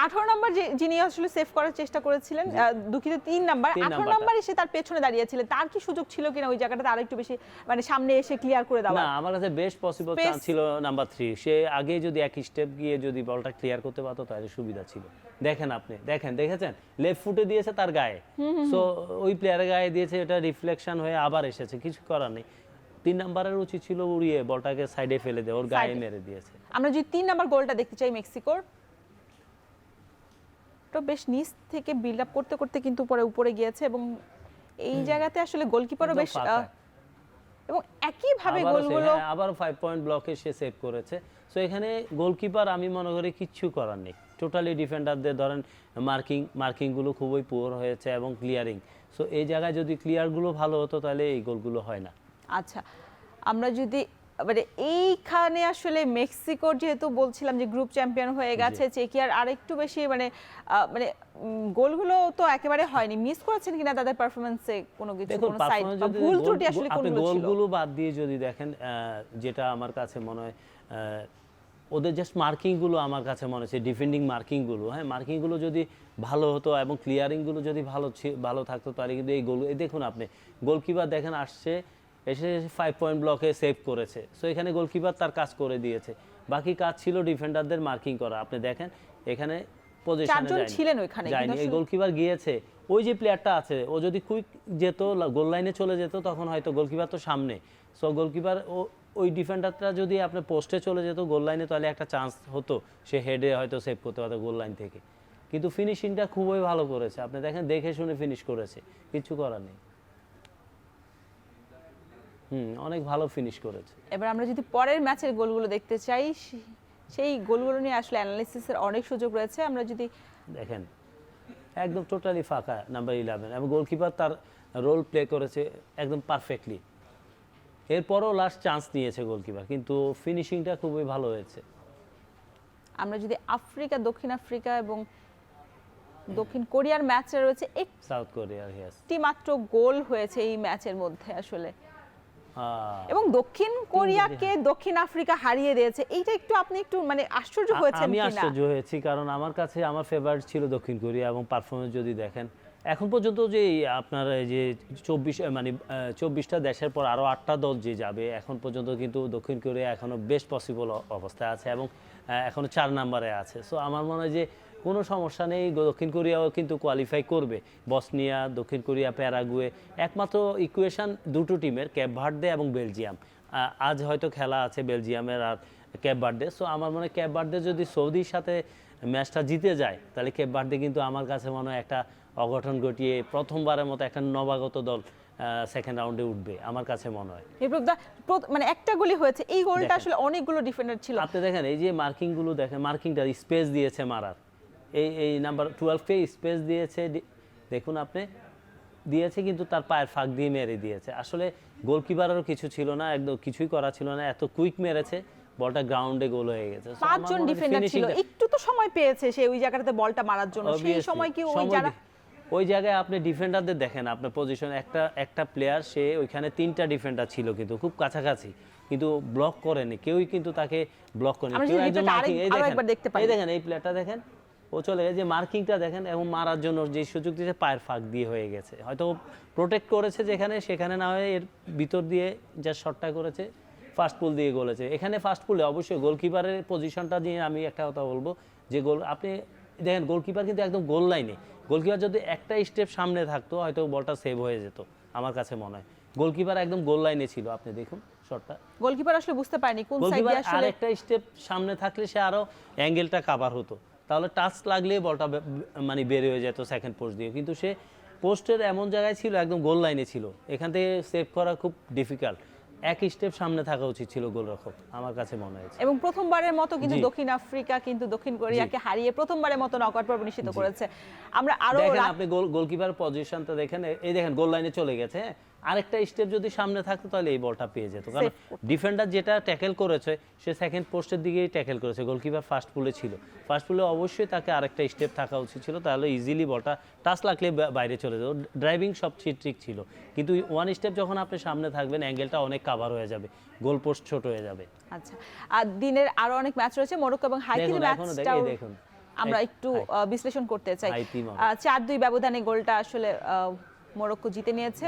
18 নম্বর যিনি আসলে সেভ করার চেষ্টা করেছিলেন, দুঃখিত 3 নাম্বার, 18 নাম্বার এসে তার পেছনে দাঁড়িয়েছিলেন, তার কি সুযোগ ছিল কিনা ওই জায়গাটাতে আরেকটু বেশি মানে সামনে এসে ক্লিয়ার করে দেওয়া? না, আমার কাছে বেস্ট পসিবল চান্স ছিল নাম্বার 3। সে আগে যদি এক স্টেপ গিয়ে যদি বলটা ক্লিয়ার করতে পারতো তাহলে সুবিধা ছিল। দেখেন আপনি, দেখেছেন লেফট ফুটে দিয়েছে তার গায়ে, সো ওই প্লেয়ারের গায়ে দিয়েছে, এটা রিফ্লেকশন হয়ে আবার এসেছে, কিছু করার নেই। 3 নাম্বারের উচিত ছিল উড়িয়ে বলটাকে সাইডে ফেলে দেয়, ওর গায়ে মেরে দিয়েছে। আমরা যদি 3 নাম্বার গোলটা দেখতে চাই মেক্সিকোর, তো বেশ নিচ থেকে বিল্ড আপ করতে করতে কিন্তু পরে উপরে গিয়েছে এবং এই জায়গাতে আসলে গোলকিপারও বেশ, এবং একই ভাবে গোলগুলো আবার 5 পয়েন্ট ব্লকে সে সেভ করেছে। সো এখানে গোলকিপার আমি মনে করি কিচ্ছু করার নেই। টোটালি ডিফেন্ডারদের ধরেন মার্কিংগুলো খুবই পুয়ার হয়েছে এবং ক্লিয়ারিং। সো এই জায়গায় যদি ক্লিয়ারগুলো ভালো হতো তাহলে এই গোলগুলো হয় না। আচ্ছা, আমরা যদি মানে এইখানে আসলে মেক্সিকোর যেহেতু বলছিলাম যে গ্রুপ চ্যাম্পিয়ন হয়ে গেছে, চেকিয়ার আরেকটু বেশি মানে মানে গোলগুলো তো একেবারে হয়নি, মিস করেছেন কিনা তাদের পারফরম্যান্সে কোনো কিছু, কোনো সাইড বা ভুল ত্রুটি আসলে কোনগুলো ছিল? গোলগুলো বাদ দিয়ে যদি দেখেন, যেটা আমার কাছে মনে হয় ওদের জাস্ট মার্কিংগুলো আমার কাছে মনে হচ্ছে ডিফেন্ডিং মার্কিংগুলো, হ্যাঁ, মার্কিংগুলো যদি ভালো হতো এবং ক্লিয়ারিংগুলো যদি ভালো থাকতো তাহলে কিন্তু এই গোল, দেখুন আপনি গোলকিপার দেখেন আসছে, এসে 5 পয়েন্ট ব্লকে সেভ করেছে। সো এখানে গোলকিপার তার কাজ করে দিয়েছে, বাকি কাজ ছিল ডিফেন্ডারদের মার্কিং করা। আপনি দেখেন এখানে পজিশনে যায়নি, এই গোলকিপার গিয়েছে, ওই যে প্লেয়ারটা আছে ও যদি কুইক যেত গোল লাইনে চলে যেত তখন হয়তো গোলকিপার তো সামনে, সো গোলকিপার ওই ডিফেন্ডারটা যদি আপনার পোস্টে চলে যেত গোল লাইনে তাহলে একটা চান্স হতো, সে হেডে হয়তো সেভ করতে পারতো গোল লাইন থেকে। কিন্তু ফিনিশিংটা খুবই ভালো করেছে। আপনি দেখেন, দেখে শুনে ফিনিশ করেছে, কিছু করার নেই। অনেক ভালো ফিনিশ করেছে। এবার আমরা যদি পরের ম্যাচের গোলগুলো দেখতে চাই, সেই গোলগুলো নিয়ে আসলে অ্যানালিসিসের অনেক সুযোগ রয়েছে। আমরা যদি দেখেন, একদম টোটালি ফাঁকা নাম্বার 11 এবং গোলকিপার তার রোল প্লে করেছে একদম পারফেক্টলি। এরপরও লাস্ট চান্স নিয়েছে গোলকিপার, কিন্তু ফিনিশিংটা খুবই ভালো হয়েছে। আমরা যদি দক্ষিণ আফ্রিকা এবং দক্ষিণ কোরিয়ার ম্যাচটা রয়েছে, সাউথ কোরিয়ার, ইয়েস, একটি মাত্র গোল হয়েছে এই ম্যাচের মধ্যে আসলে, এবং দক্ষিণ কোরিয়াকে দক্ষিণ আফ্রিকা হারিয়ে দিয়েছে। এইটা আপনি একটু মানে আশ্চর্য হয়েছেন আমি কিনা? আশ্চর্য হয়েছি, কারণ আমার কাছে আমার ফেভারিট ছিল দক্ষিণ কোরিয়া এবং পারফরমেন্স যদি দেখেন এখন পর্যন্ত যে আপনার যে 24টা দেশের পর আরও 8টা দল যে যাবে, এখন পর্যন্ত কিন্তু দক্ষিণ কোরিয়া এখনও বেশ পসিবল অবস্থায় আছে এবং এখনও 4 নম্বরে আছে। সো আমার মনে হয় যে কোনো সমস্যা নেই, দক্ষিণ কোরিয়াও কিন্তু কোয়ালিফাই করবে। বসনিয়া, দক্ষিণ কোরিয়া, প্যারাগুয়ে, একমাত্র ইকুয়েশন দুটো টিমের, ক্যাপ ভার্দে এবং বেলজিয়াম। আজ হয়তো খেলা আছে বেলজিয়ামের আর ক্যাপ ভার্দে। সো আমার মনে হয় ক্যাপ ভার্দে যদি সৌদির সাথে ম্যাচটা জিতে যায়, তাহলে ক্যাপ ভার্দে কিন্তু আমার কাছে মনে হয় একটা অঘটন ঘটিয়ে প্রথমবারের মতো একটা নবাগত দল সেকেন্ড রাউন্ডে উঠবে আমার কাছে মনে হয়। মানে একটা গোলই হয়েছে, এই গোলটা আসলে অনেকগুলো ডিফেন্ডার ছিল। আপনি দেখেন এই যে মার্কিংগুলো দেখেন, মার্কিংটা স্পেস দিয়েছে মারার, এই নাম্বার 12কে স্পেস দিয়েছে, দেখুন আপনি দিয়েছে, কিন্তু তার পায়ের ফাঁক দিয়ে মেরে দিয়েছে। আসলে গোলকিপারেরও কিছু ছিল না, একদম কিছুই করা ছিল না, এত কুইক মেরেছে, বলটা গ্রাউন্ডে গোল হয়ে গেছে। 5 জন ডিফেন্ডার ছিল, একটু তো সময় পেয়েছে সে ওই জায়গাটাতে বলটা মারার জন্য। সেই সময় কি ওই জায়গায় আপনি ডিফেন্ডারদের দেখেন, আপনার পজিশন একটা প্লেয়ার, সে ওইখানে 3টা ডিফেন্ডার ছিল কিন্তু খুব কাছাকাছি, কিন্তু ব্লক করেনি কেউই, কিন্তু তাকে ব্লক করেনি কেউ। একজন মার্কিং, এই দেখেন এই প্লেয়ারটা দেখেন, ও চলে গেছে, যে মার্কিংটা দেখেন, এবং মারার জন্য যে সুযোগ দিয়েছে পায়ের ফাঁক দিয়ে হয়ে গেছে। হয়তো প্রোটেক্ট করেছে যেখানে, সেখানে না হয়ে এর ভিতর দিয়ে যা শটটা করেছে, ফাস্ট পুল দিয়ে গোলেছে। এখানে ফাস্ট পুলে অবশ্যই গোলকিপারের পজিশনটা নিয়ে আমি একটা কথা বলবো, যে গোল আপনি দেখেন, গোলকিপার কিন্তু একদম গোল লাইনে, গোলকিপার যদি একটা স্টেপ সামনে থাকতো হয়তো বলটা সেভ হয়ে যেত আমার কাছে মনে হয়। গোলকিপার একদম গোল লাইনে ছিল, আপনি দেখুন শটটা, গোলকিপার আসলে বুঝতে পারেনি কোন সাইড দিয়ে আসলে। আরেকটা স্টেপ সামনে থাকলে সে আরো অ্যাঙ্গেলটা কভার হতো, তাহলে টাচ লাগলেই বলটা মানে বের হয়ে যেত সেকেন্ড পোস্ট দিয়ে, কিন্তু সে পোস্টের এমন জায়গায় ছিল, একদম গোল লাইনে ছিল, এখান থেকে সেভ করা খুব ডিফিকাল্ট। এক স্টেপ সামনে থাকা উচিত ছিল গোলরক্ষক আমার কাছে মনে হয়েছে। এবং প্রথমবারের মতো কিন্তু দক্ষিণ আফ্রিকা কিন্তু দক্ষিণ কোরিয়াকে হারিয়ে প্রথমবারের মতো নকআউট পর্ব নিশ্চিত করেছে। আমরা আরো দেখেন আপনি গোলকিপার পজিশনটা দেখেন, এই দেখেন গোল লাইনে চলে গেছে, আরেকটা স্টেপ যদি সামনে থাকতো তাহলে এই বলটা পেয়ে যেত, কারণ ডিফেন্ডার যেটা ট্যাকেল করেছে সে সেকেন্ড পোস্টের দিকেই ট্যাকেল করেছে, গোলকিপার ফার্স্ট পুলে ছিল, ফার্স্ট পুলে অবশ্যই তাকে আরেকটা স্টেপ থাকা উচিত ছিল, তাহলে ইজিলি বলটা টাচ লাগলে বাইরে চলে যেত। ড্রাইভিং সব ঠিক ছিল, কিন্তু ওয়ান স্টেপ যখন আপনি সামনে থাকবেন অ্যাঙ্গেলটা অনেক কাভার হয়ে যাবে, গোল পোস্ট ছোট হয়ে যাবে। আচ্ছা, আর দিনের আরো অনেক ম্যাচ রয়েছে, মরক্কো এবং হাইতির ম্যাচটাও আমরা একটু বিশ্লেষণ করতে চাই। 4-2 ব্যবধানে গোলটা আসলে মরক্কো জিতে নিয়েছে।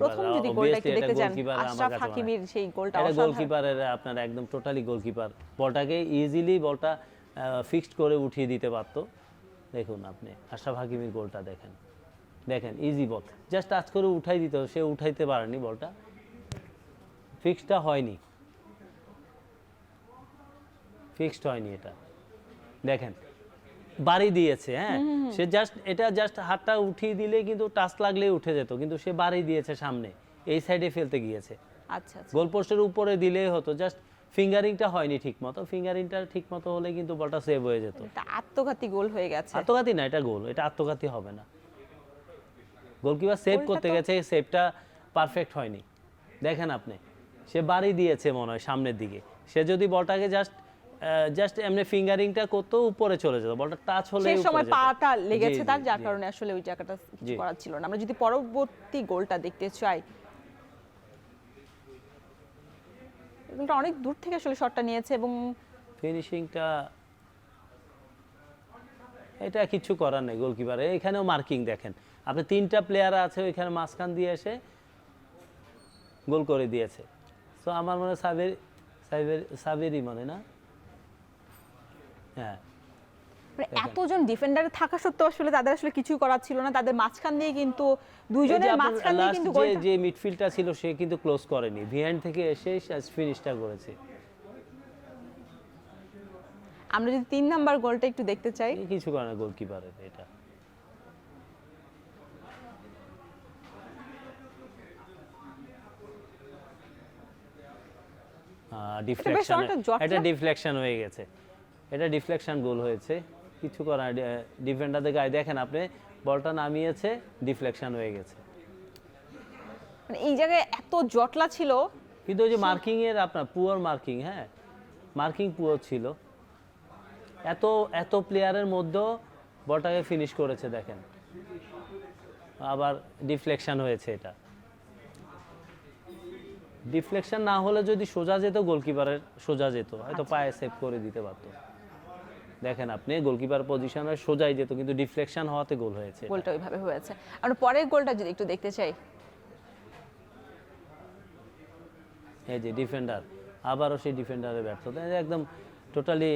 প্রথম যদি গোলটা একটু দেখতে যান, আশরাফ হাকিমির সেই গোলটা অসাধারণ। গোলকিপারের আপনার একদম টোটালি গোলকিপার বলটাকে ইজিলি বলটা ফিক্সড করে উঠিয়ে দিতে পারতো। দেখুন আপনি আশরাফ হাকিমির গোলটা দেখেন ইজি বল, জাস্ট টাচ করে উঠাই দিত, সে উঠাইতে পারেনি, বলটা ফিক্সডটা হয়নি, ফিক্সড হয়নি, এটা দেখেন বাড়ি দিয়েছে, হ্যাঁ সে জাস্ট হাতটা উঠিয়ে দিলে কিন্তু টাচ লাগলেই উঠে যেত, কিন্তু সে বাড়ি দিয়েছে সামনে, এই সাইডে ফেলতে গিয়েছে। আচ্ছা, গোল পোস্টের উপরে দিলেই হতো, জাস্ট ফিঙ্গারিংটা হয়নি ঠিকমতো, ফিঙ্গারিংটা ঠিকমতো হলে কিন্তু বলটা সেভ হয়ে যেত। এটা আত্মঘাতী গোল হয়ে গেছে। আত্মঘাতী না, এটা গোল, এটা আত্মঘাতী হবে না। গোলকিপার সেভ করতে গেছে, সেভটা পারফেক্ট হয়নি। দেখেন আপনি, সে বাড়ি দিয়েছে মনে হয় সামনের দিকে, সে যদি বলটাকে জাস্ট এমনি ফিঙ্গারিংটা করতে উপরে চলে যেত, বলটা টাচ হলে সেই সময় পাটা লেগেছে তার, যার কারণে আসলে ওই জায়গাটা কিছু করার ছিল না। আমরা যদি পরবর্তী গোলটা দেখতে চাই, গোলটা অনেক দূর থেকে আসলে শটটা নিয়েছে এবং ফিনিশিংটা, এটা কিছু করার নেই গোলকিপারে। এখানেও মার্কিং দেখেন আপনি, 3টা প্লেয়ার আছে ওইখানে, মাঝখান দিয়ে এসে গোল করে দিয়েছে। সো আমার মনে হয় সাবেরি মনে না, হ্যাঁ এতজন ডিফেন্ডার থাকা সত্ত্বেও আসলে তাদের আসলে কিছু করার ছিল না, তাদের মাঝখান দিয়ে কিন্তু দুইজনের মাঝখান দিয়ে কিন্তু যে মিডফিল্ডটা ছিল সে কিন্তু ক্লোজ করেনি, বিহাইন্ড থেকে এসে ফিনিশটা করেছে। আমরা যদি 3 নাম্বার গোলটা একটু দেখতে চাই, এই কিছু কারণে গোলকিপারের এটা ডিফ্লেকশন, অনেকটা জটলা। এটা ডিফ্লেকশন হয়ে গেছে, এটা ডিফ্লেকশন গোল হয়েছে, কিছু করার ডিফেন্ডারদের গায়ে দেখেন আপনি বলটা নামিয়েছে, ডিফ্লেকশন হয়ে গেছে। মানে এই জায়গায় এত জটলা ছিল, কিন্তু ওই যে মার্কিং এর আপনার পুয়ার মার্কিং, হ্যাঁ মার্কিং পুয়ার ছিল, এত এত প্লেয়ারের মধ্যেও বলটাকে ফিনিশ করেছে দেখেন, আবার ডিফ্লেকশন হয়েছে। এটা ডিফ্লেকশন না হলে যদি সোজা যেত, গোলকিপারের সোজা যেত, হয়তো পায়ে সেভ করে দিতে পারতো। দেখেন আপনি গোলকিপার পজিশনে সোজাই যেত, কিন্তু ডিফ্লেকশন হওয়াতে গোল হয়েছে। গোলটা ওইভাবে হয়েছে। আমরা পরের গোলটা যদি একটু দেখতে চাই, এই যে ডিফেন্ডার, আবারও সেই ডিফেন্ডারের ব্যর্থতা, একদম টোটালি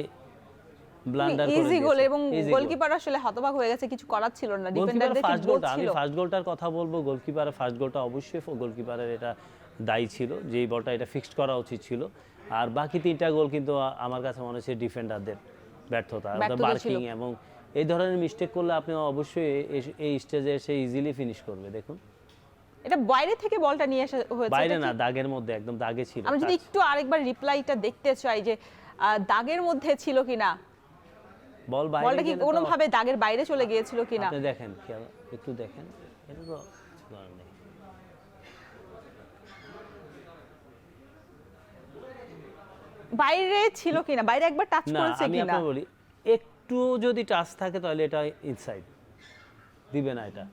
ব্লান্ডার করে ইজি গোল, দিয়েছে। এবং Easy গোলকিপার আসলে হতবাক হয়ে গেছে, কিছু করার ছিল না। ডিফেন্ডারদের কি ফার্স্ট বোধ গোলটা, আমি ছিল? ফার্স্ট গোলটার কথা বলবো, গোলকিপারের ফার্স্ট গোলটা অবশ্যই গোলকিপারের এটা দায়ী ছিল, যে এই বলটা এটা ফিক্সড করা উচিত ছিল। আর বাকি 3টা গোল কিন্তু আমার কাছে মনে হচ্ছে ডিফেন্ডারদের ব্যর্থতা, মার্কিং এবং এই ধরনের মিস্টেক করলে আপনি অবশ্যই এই স্টেজে এসে ইজিলি ফিনিশ করবে। দেখুন এটা বাইরে থেকে বলটা নিয়ে আসা হয়েছে, বাইরে না, দাগের মধ্যে, একদম দাগে ছিল। আমরা যদি একটু আরেকবার রিপ্লাইটা দেখতে চাই যে দাগের মধ্যে ছিল কিনা, বল বাইরে বলটা কি গেলে তো কোনো ভাবে দাগের বাইরে চলে গিয়েছিল কিনা। আপনি দেখেন, একটু দেখেন, এটা তো কিছু করার নেই। বাইরে ছিল কিনা, বাইরে একবার টাচ না করেছে আমি কিনা। আপনাকে বলি, একটু যদি টাচ থাকে তাহলে এটা ইনসাইড দিবে না এটা,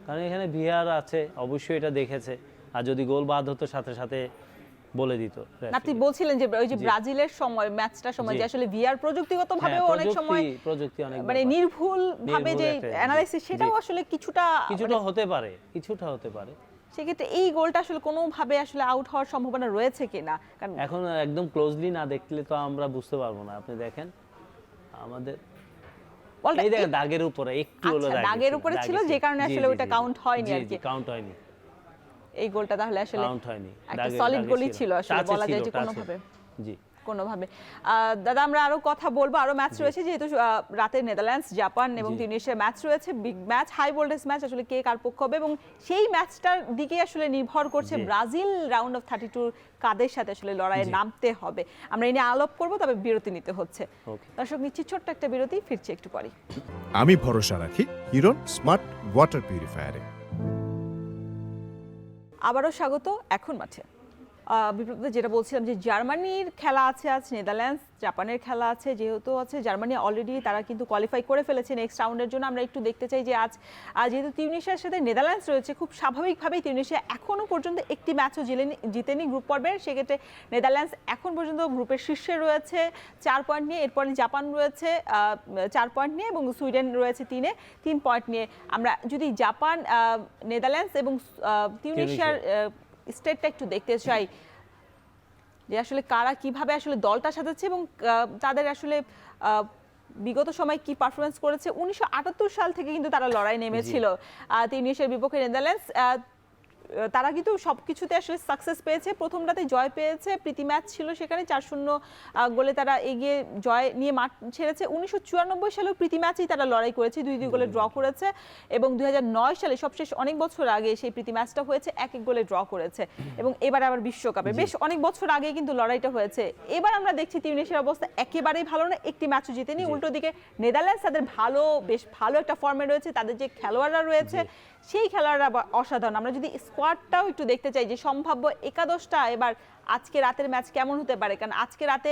কারণ এখানে ভিআর আছে, অবশ্যই এটা দেখেছে। আর যদি গোল বাদ হতো সাথে সাথে বলে দিত। আপনি বলছিলেন যে ওই যে ব্রাজিলের সময়, ম্যাচটার সময়, যে আসলে ভিআর প্রযুক্তিগতভাবে অনেক সময় প্রযুক্তি অনেক মানে নির্ভুল ভাবে যে অ্যানালাইসিস, সেটাও আসলে কিছুটা হতে পারে, কিছুটা হতে পারে। সেক্ষেত্রে এই গোলটা আসলে কোনোভাবে আসলে আউট হওয়ার সম্ভাবনা রয়েছে কিনা, কারণ এখন একদম ক্লোজলি না দেখলে তো আমরা বুঝতে পারবো না। আপনি দেখেন আমাদের এই দেখেন দাগের উপরে একটু হলো, দাগের উপরে ছিল, যে কারণে আসলে ওটা কাউন্ট হয়নি আর কি। কাউন্ট হয়নি এই গোলটা তাহলে আসলে কাউন্ট হয়নি, একটা সলিড গোলই ছিল আসলে, বলা যায় যে কোনোভাবে জি কোনোভাবে। দাদা আমরা আরো কথা বলবো, আরো ম্যাচ রয়েছে, যেহেতু রাতে নেদারল্যান্ডস, জাপান এবং তিউনিশিয়ার ম্যাচ রয়েছে, big match, high voltage match, আসলে কে কার পক্ষ হবে, এবং সেই ম্যাচটার দিকে আসলে নির্ভর করছে ব্রাজিল রাউন্ড অফ 32 কাদের সাথে আসলে লড়াইয়ে নামতে হবে। আমরা এই নিয়ে আলাপ করবো, তবে বিরতি নিতে হচ্ছে। দর্শক নিচ্ছি ছোট্ট একটা বিরতি, ফিরছি একটু পরে। আমি ভরসা রাখি হিরন স্মার্ট ওয়াটার পিউরিফায়ারে। আবারও স্বাগত এখন মাঠে। বিপ্লব, যেটা বলছিলাম যে জার্মানির খেলা আছে আজ, নেদারল্যান্ডস জাপানের খেলা আছে, যেহেতু আছে জার্মানি অলরেডি তারা কিন্তু কোয়ালিফাই করে ফেলেছে নেক্সট রাউন্ডের জন্য। আমরা একটু দেখতে চাই যে আজ যেহেতু তিউনিশিয়ার সাথে নেদারল্যান্ডস রয়েছে, খুব স্বাভাবিকভাবেই তিউনিশিয়া এখনও পর্যন্ত একটি ম্যাচও জিতেনি গ্রুপ পর্বের। সেক্ষেত্রে নেদারল্যান্ডস এখন পর্যন্ত গ্রুপের শীর্ষে রয়েছে 4 পয়েন্ট নিয়ে, এরপরে জাপান রয়েছে 4 পয়েন্ট নিয়ে, এবং সুইডেন রয়েছে 3 পয়েন্ট নিয়ে। আমরা যদি জাপান, নেদারল্যান্ডস এবং তিউনিশিয়ার স্টেটটা একটু দেখতে চাই, যে আসলে কারা কিভাবে আসলে দলটা সাজাচ্ছে এবং তাদের আসলে বিগত সময় কি পারফরমেন্স করেছে। 1978 সাল থেকে কিন্তু তারা লড়াই নেমেছিল তিউনিশিয়ার বিপক্ষে। নেদারল্যান্ডস তারা কিন্তু সবকিছুতে আসলে সাকসেস পেয়েছে, প্রথমটাতে জয় পেয়েছে, প্রীতি ম্যাচ ছিল সেখানে 4-0 গোলে তারা এগিয়ে জয় নিয়ে মাঠ ছেড়েছে। 1994 সালেও প্রীতি ম্যাচেই তারা লড়াই করেছে, 2-2 গোলে ড্র করেছে, এবং 2009 সালে সবশেষ অনেক বছর আগে সেই প্রীতি ম্যাচটা হয়েছে, 1-1 গোলে ড্র করেছে, এবং এবার আবার বিশ্বকাপে বেশ অনেক বছর আগে কিন্তু লড়াইটা হয়েছে। এবার আমরা দেখছি তিউনিশিয়ার অবস্থা একেবারেই ভালো না, একটি ম্যাচও জিতেনি। উল্টো দিকে নেদারল্যান্ডস তাদের বেশ ভালো একটা ফর্মে রয়েছে, তাদের যে খেলোয়াড়রা রয়েছে সেই খেলোয়াড়রা অসাধারণ। আমরা যদি স্কোয়াডটাও একটু দেখতে চাই যে সম্ভাব্য একাদশটা এবার আজকে রাতের ম্যাচ কেমন হতে পারে, কারণ আজকে রাতে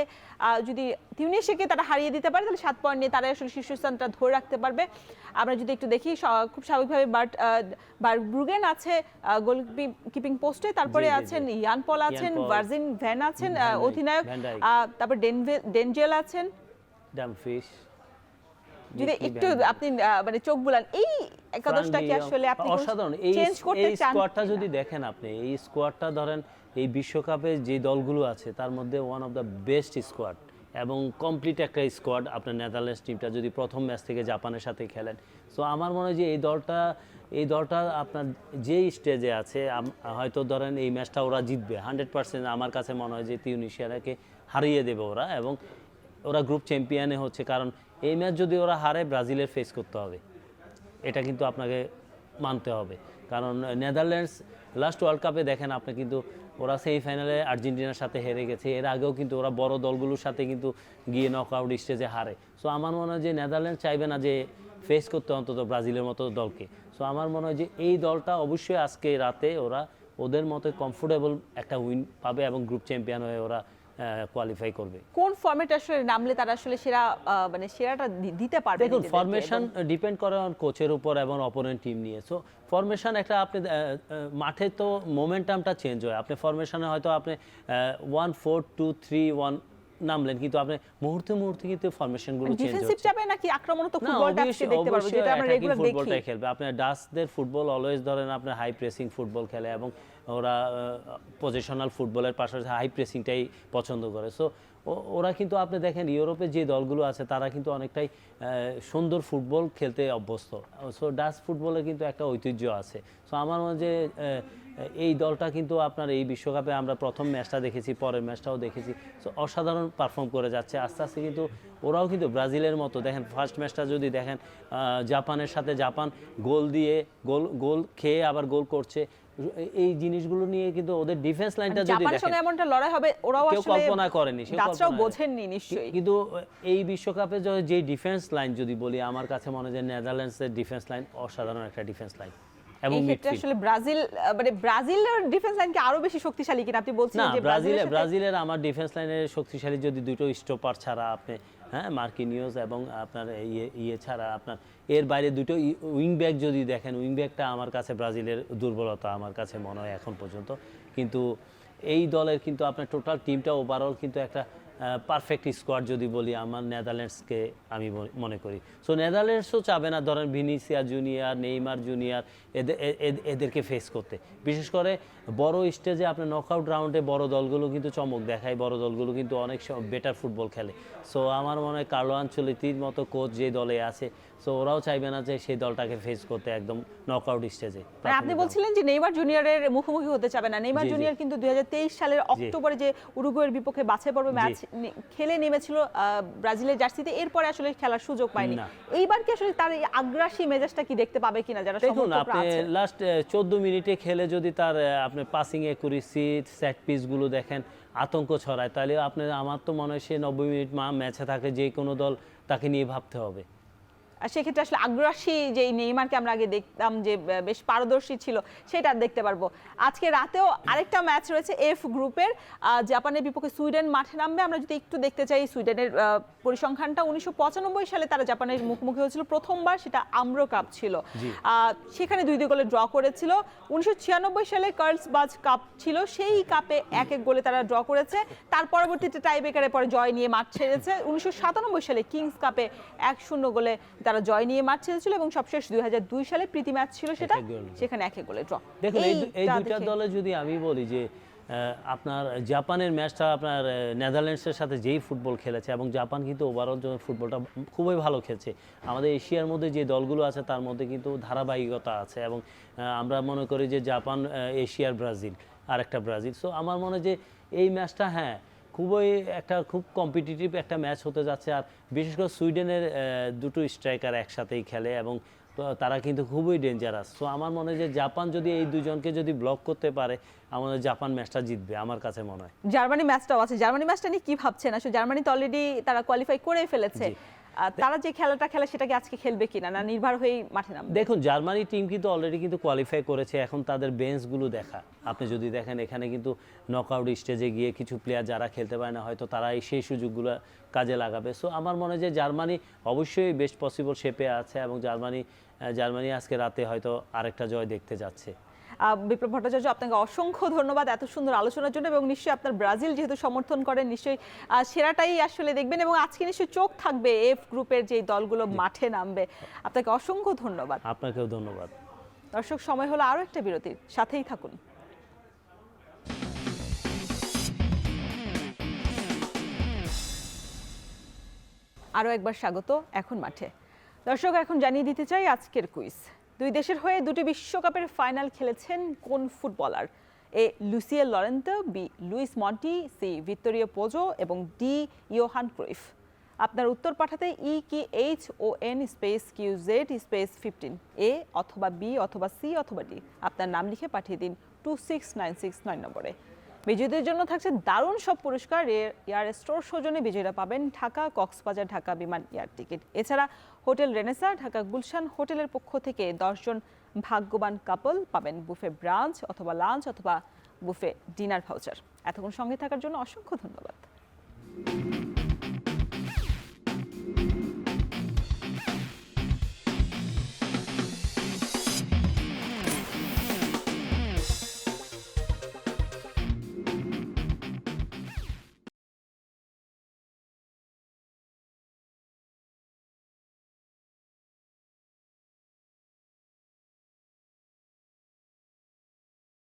যদি তিউনিশিয়াকে তারা হারিয়ে দিতে পারে, তাহলে 7 পয়েন্ট নিয়ে তারা আসলে শীর্ষস্থানটা ধরে রাখতে পারবে। আমরা যদি একটু দেখি, খুব স্বাভাবিকভাবে ব্রুগেন আছে গোল কিপিং পোস্টে, তারপরে আছেন ইয়ান পল আছেন, ভার্জিন ভ্যান আছেন অধিনায়ক, তারপর ডেনজেল আছেন, ডামফিশ। যদি একটু আপনি মানে চোখ বুলান, এই একাদশটা কি আসলে আপনি অসাধারণ চেঞ্জ করতে চান? এই স্কোয়াডটা যদি দেখেন আপনি, এই স্কোয়াডটা ধরেন এই বিশ্বকাপে যে দলগুলো আছে তার মধ্যে one of the best squad, এবং কমপ্লিট একটা স্কোয়াড। আপনার নেদারল্যান্ডস টিমটা যদি প্রথম ম্যাচ থেকে জাপানের সাথে খেলেন, সো আমার মনে হয় যে এই দলটা আপনার যে স্টেজে আছে, হয়তো ধরেন এই ম্যাচটা ওরা জিতবে 100%। আমার কাছে মনে হয় যে তিউনিশিয়াকে হারিয়ে দেবে ওরা, এবং ওরা গ্রুপ চ্যাম্পিয়নে হচ্ছে, কারণ এই ম্যাচ যদি ওরা হারে ব্রাজিলের ফেস করতে হবে, এটা কিন্তু আপনাকে মানতে হবে। কারণ নেদারল্যান্ডস লাস্ট ওয়ার্ল্ড কাপে দেখেন আপনি, কিন্তু ওরা সেমিফাইনালে আর্জেন্টিনার সাথে হেরে গেছে, এর আগেও কিন্তু ওরা বড় দলগুলোর সাথে কিন্তু গিয়ে নকআউট স্টেজে হারে। সো আমার মনে হয় যে নেদারল্যান্ডস চাইবে না যে ফেস করতে অন্তত ব্রাজিলের মতো দলকে। সো আমার মনে হয় যে এই দলটা অবশ্যই আজকে রাতে ওরা ওদের মতো কমফোর্টেবল একটা উইন পাবে এবং গ্রুপ চ্যাম্পিয়ন হয়ে ওরা কোয়ালিফাই করবে। কোন ফরম্যাটে আসলে নামলে তারা আসলে সেরা মানে সেরাটা দিতে পারবে? দেখুন, ফরমেশন ডিপেন্ড করে কোচের উপর এবং অপোনেন্ট টিম নিয়ে। সো ফরমেশন একটা আপনি মাঠে তো মোমেন্টামটা চেঞ্জ হয়, আপনি ফরমেশনে হয়তো আপনি 1-4-2-3-1 নামলেন, কিন্তু আপনি মুহূর্তে মুহূর্তে কিন্তু ফরমেশনগুলো চেঞ্জ ডিফেন্সিভ হচ্ছে। যাবে নাকি আক্রমণাত্মক ফুটবলটা আজকে দেখতে পারবে, যেটা আমরা রেগুলার দেখি? ফুটবলটাই খেলবে। আপনার ডাচদের ফুটবল অলওয়েজ ধরেন আপনার হাই প্রেসিং ফুটবল খেলে এবং ওরা পজিশনাল ফুটবলের পাশাপাশি হাই প্রেসিংটাই পছন্দ করে। সো ওরা কিন্তু আপনি দেখেন ইউরোপের যে দলগুলো আছে তারা কিন্তু অনেকটাই সুন্দর ফুটবল খেলতে অভ্যস্ত। সো ডাচ ফুটবলে কিন্তু একটা ঐতিহ্য আছে। সো আমার মনে হয় যে এই দলটা কিন্তু আপনার এই বিশ্বকাপে আমরা প্রথম ম্যাচটা দেখেছি, পরের ম্যাচটাও দেখেছি, সো অসাধারণ পারফর্ম করে যাচ্ছে। আস্তে আস্তে কিন্তু ওরাও কিন্তু ব্রাজিলের মতো দেখেন, ফার্স্ট ম্যাচটা যদি দেখেন জাপানের সাথে জাপান গোল দিয়ে গোল খেয়ে আবার গোল করছে, এই জিনিসগুলো নিয়ে কিন্তু ওদের ডিফেন্স লাইনটা যদি জাপানের দেখেন সঙ্গে এমনটা লড়াই হবে ওরাও কেউ আসলে কল্পনা করেনি, ডাচরাও বোঝেননি নিশ্চয়ই। কিন্তু এই বিশ্বকাপে যে ডিফেন্স লাইন যদি বলি, আমার কাছে মনে হয় যে নেদারল্যান্ডসের ডিফেন্স লাইন অসাধারণ একটা ডিফেন্স লাইন এবং এই ক্ষেত্রে আসলে ব্রাজিল মানে ব্রাজিলের ডিফেন্স লাইন কি আরো বেশি শক্তিশালী কিনা আপনি বলছেন? না, যে ব্রাজিলের আমার ডিফেন্স লাইনের শক্তিশালী যদি দুটো স্টপার ছাড়া আপনি, হ্যাঁ, মার্কিনিওস এবং আপনার ইয়ে ছাড়া আপনার এর বাইরে দুটো উইং ব্যাক যদি দেখেন, উইং ব্যাকটা আমার কাছে ব্রাজিলের দুর্বলতা আমার কাছে মনে হয় এখন পর্যন্ত। কিন্তু এই দলের কিন্তু আপনার টোটাল টিমটা ওভারঅল কিন্তু একটা পারফেক্ট স্কোয়াড যদি বলি, আমার নেদারল্যান্ডসকে আমি মনে করি। সো নেদারল্যান্ডসও চাবে না ধরেন ভিনিসিয়া জুনিয়র, নেইমার জুনিয়র এদেরকে ফেস করতে। বিশেষ করে বড় স্টেজে আপনার নকআউট রাউন্ডে বড় দলগুলো কিন্তু চমক দেখায়, বড় দলগুলো কিন্তু অনেক বেটার ফুটবল খেলে। সো আমার মনে হয় কার্লো আনচেলত্তির মতো কোচ যে দলে আছে, সো ওরাও চাইবে না যে সেই দলটাকে ফেস করতে একদম নকআউট স্টেজে। আপনি বলছিলেন যে নেইমার জুনিয়রের মুখোমুখি হতে চাবে না। নেইমার জুনিয়র কিন্তু 2023 সালের অক্টোবরে যে উরুগুয়ের বিপক্ষে বাছাই পর্বে ম্যাচ খেলে নেমেছিল ব্রাজিলের জার্সিতে, এরপরে আসলে খেলার সুযোগ পায়নি। এইবার কি আসলে তার এই আগ্রাসী মেজাজটা কি দেখতে পাবে কিনা যারা সমর্থকরা আছে? আপনি লাস্ট 14 মিনিটে খেলে যদি তার আপনি পাসিং একুরেসি, সেট পিসগুলো দেখেন আতঙ্ক ছড়ায়, তাহলে আপনি, আমার তো মনে হয় সে 90 মিনিট ম্যাচে থাকে, যে কোনো দল তাকে নিয়ে ভাবতে হবে। আর সেক্ষেত্রে আসলে আগ্রাসী যে নেইমারকে আমরা আগে দেখতাম যে বেশ পারদর্শী ছিল, সেটা দেখতে পারবো। আজকে রাতেও আরেকটা ম্যাচ রয়েছে এফ গ্রুপের, জাপানের বিপক্ষে সুইডেন মাঠে নামবে। আমরা যদি একটু দেখতে চাই সুইডেনের পরিসংখ্যানটা, 1995 সালে তারা জাপানের মুখোমুখি হয়েছিল প্রথমবার, সেটা আম্রো কাপ ছিল, সেখানে 2-2 গোলে ড্র করেছিল। 1996 সালে কার্লসবাজ কাপ ছিল, সেই কাপে 1-1 গোলে তারা ড্র করেছে, তার পরবর্তীতে টাইব্রেকারে পরে জয় নিয়ে মাঠ ছেড়েছে। 1997 সালে কিংস কাপে 1-0 গোলে তারা জয় নিয়ে মাঠ ছেড়েছিল এবং সবশেষ 2002 সালে প্রীতি ম্যাচ ছিল, সেটা সেখানে 1-1 গোলে ড্র। দেখুন এই দুইটা দলে যদি আমি বলি যে আপনার জাপানের ম্যাচটা আপনার নেদারল্যান্ডসের সাথে যেই ফুটবল খেলেছে, এবং জাপান কিন্তু ওভারঅল ফুটবলটা খুবই ভালো খেলছে। আমাদের এশিয়ার মধ্যে যে দলগুলো আছে তার মধ্যে কিন্তু ধারাবাহিকতা আছে, এবং আমরা মনে করি যে জাপান এশিয়ার ব্রাজিল, আর একটা ব্রাজিল। সো আমার মনে হয় যে এই ম্যাচটা খুবই একটা খুব কম্পিটিটিভ একটা ম্যাচ হতে যাচ্ছে। আর বিশেষ করে সুইডেনের দুটো স্ট্রাইকার একসাথেই খেলে এবং তারা কিন্তু খুবই ডেঞ্জারাস। সো আমার মনে হয় যে জাপান যদি এই দুজনকে যদি ব্লক করতে পারে, আমাদের জাপান ম্যাচটা জিতবে আমার কাছে মনে হয়। জার্মানি ম্যাচটাও আছে, জার্মানি ম্যাচটা নিয়ে কি ভাবছেন? আসলে জার্মানি তো অলরেডি তারা কোয়ালিফাই করে ফেলেছে, তারা যে খেলাটা খেলে সেটাকে আজকে খেলবে কিনা, না নির্ভর হয়েই মাঠে নামবে? দেখুন, জার্মানি টিম কিন্তু অলরেডি কিন্তু কোয়ালিফাই করেছে, এখন তাদের বেঞ্চগুলো দেখা, আপনি যদি দেখেন এখানে কিন্তু নকআউট স্টেজে গিয়ে কিছু প্লেয়ার যারা খেলতে পারে না, হয়তো তারা সেই সুযোগগুলো কাজে লাগাবে। সো আমার মনে হয় যে জার্মানি অবশ্যই বেস্ট পসিবল শেপে আছে, এবং জার্মানি আজকে রাতে হয়তো আরেকটা জয় দেখতে যাচ্ছে। বিপ্লব ভট্টাচার্য, আপনাকে অসংখ্য ধন্যবাদ এত সুন্দর আলোচনার জন্য, এবং নিশ্চয়ই আপনার ব্রাজিল যেহেতু সমর্থন করেন, নিশ্চয়ই সেরাটাই আসলে দেখবেন, এবং আজকে নিশ্চয়ই চোখ থাকবে এফ গ্রুপের যে দলগুলো মাঠে নামবে। আপনাকে অসংখ্য ধন্যবাদ। আপনাকেও ধন্যবাদ। দর্শক, সময় হলো আরও একটা বিরতির, সাথেই থাকুন। আরও একবার স্বাগত এখন মাঠে। দর্শক, এখন জানিয়ে দিতে চাই আজকের কুইজ। দুই দেশের হয়ে দুটি বিশ্বকাপের ফাইনাল খেলেছেন কোন ফুটবলার? এ লুসিয়েল লরেন্তো, B Luis Monty, C Vittorio পোজো এবং ডি ইয়োহান ক্রুইফ। আপনার উত্তর পাঠাতে EKHON space QZ space 15 A অথবা B অথবা C অথবা D আপনার নাম লিখে পাঠিয়ে দিন 26969 নম্বরে। বিজয়ীদের জন্য থাকছে দারুণ সব পুরস্কার। এয়ার স্টোর সৌজন্যে বিজয়ীরা পাবেন ঢাকা কক্সবাজার ঢাকা বিমান এয়ার টিকিট। এছাড়া হোটেল রেনেসা ঢাকা গুলশান হোটেলের পক্ষ থেকে 10 জন ভাগ্যবান কাপল পাবেন বুফে ব্রাঞ্চ অথবা লাঞ্চ অথবা বুফে ডিনার ভাউচার। এতক্ষণ সঙ্গে থাকার জন্য অসংখ্য ধন্যবাদ।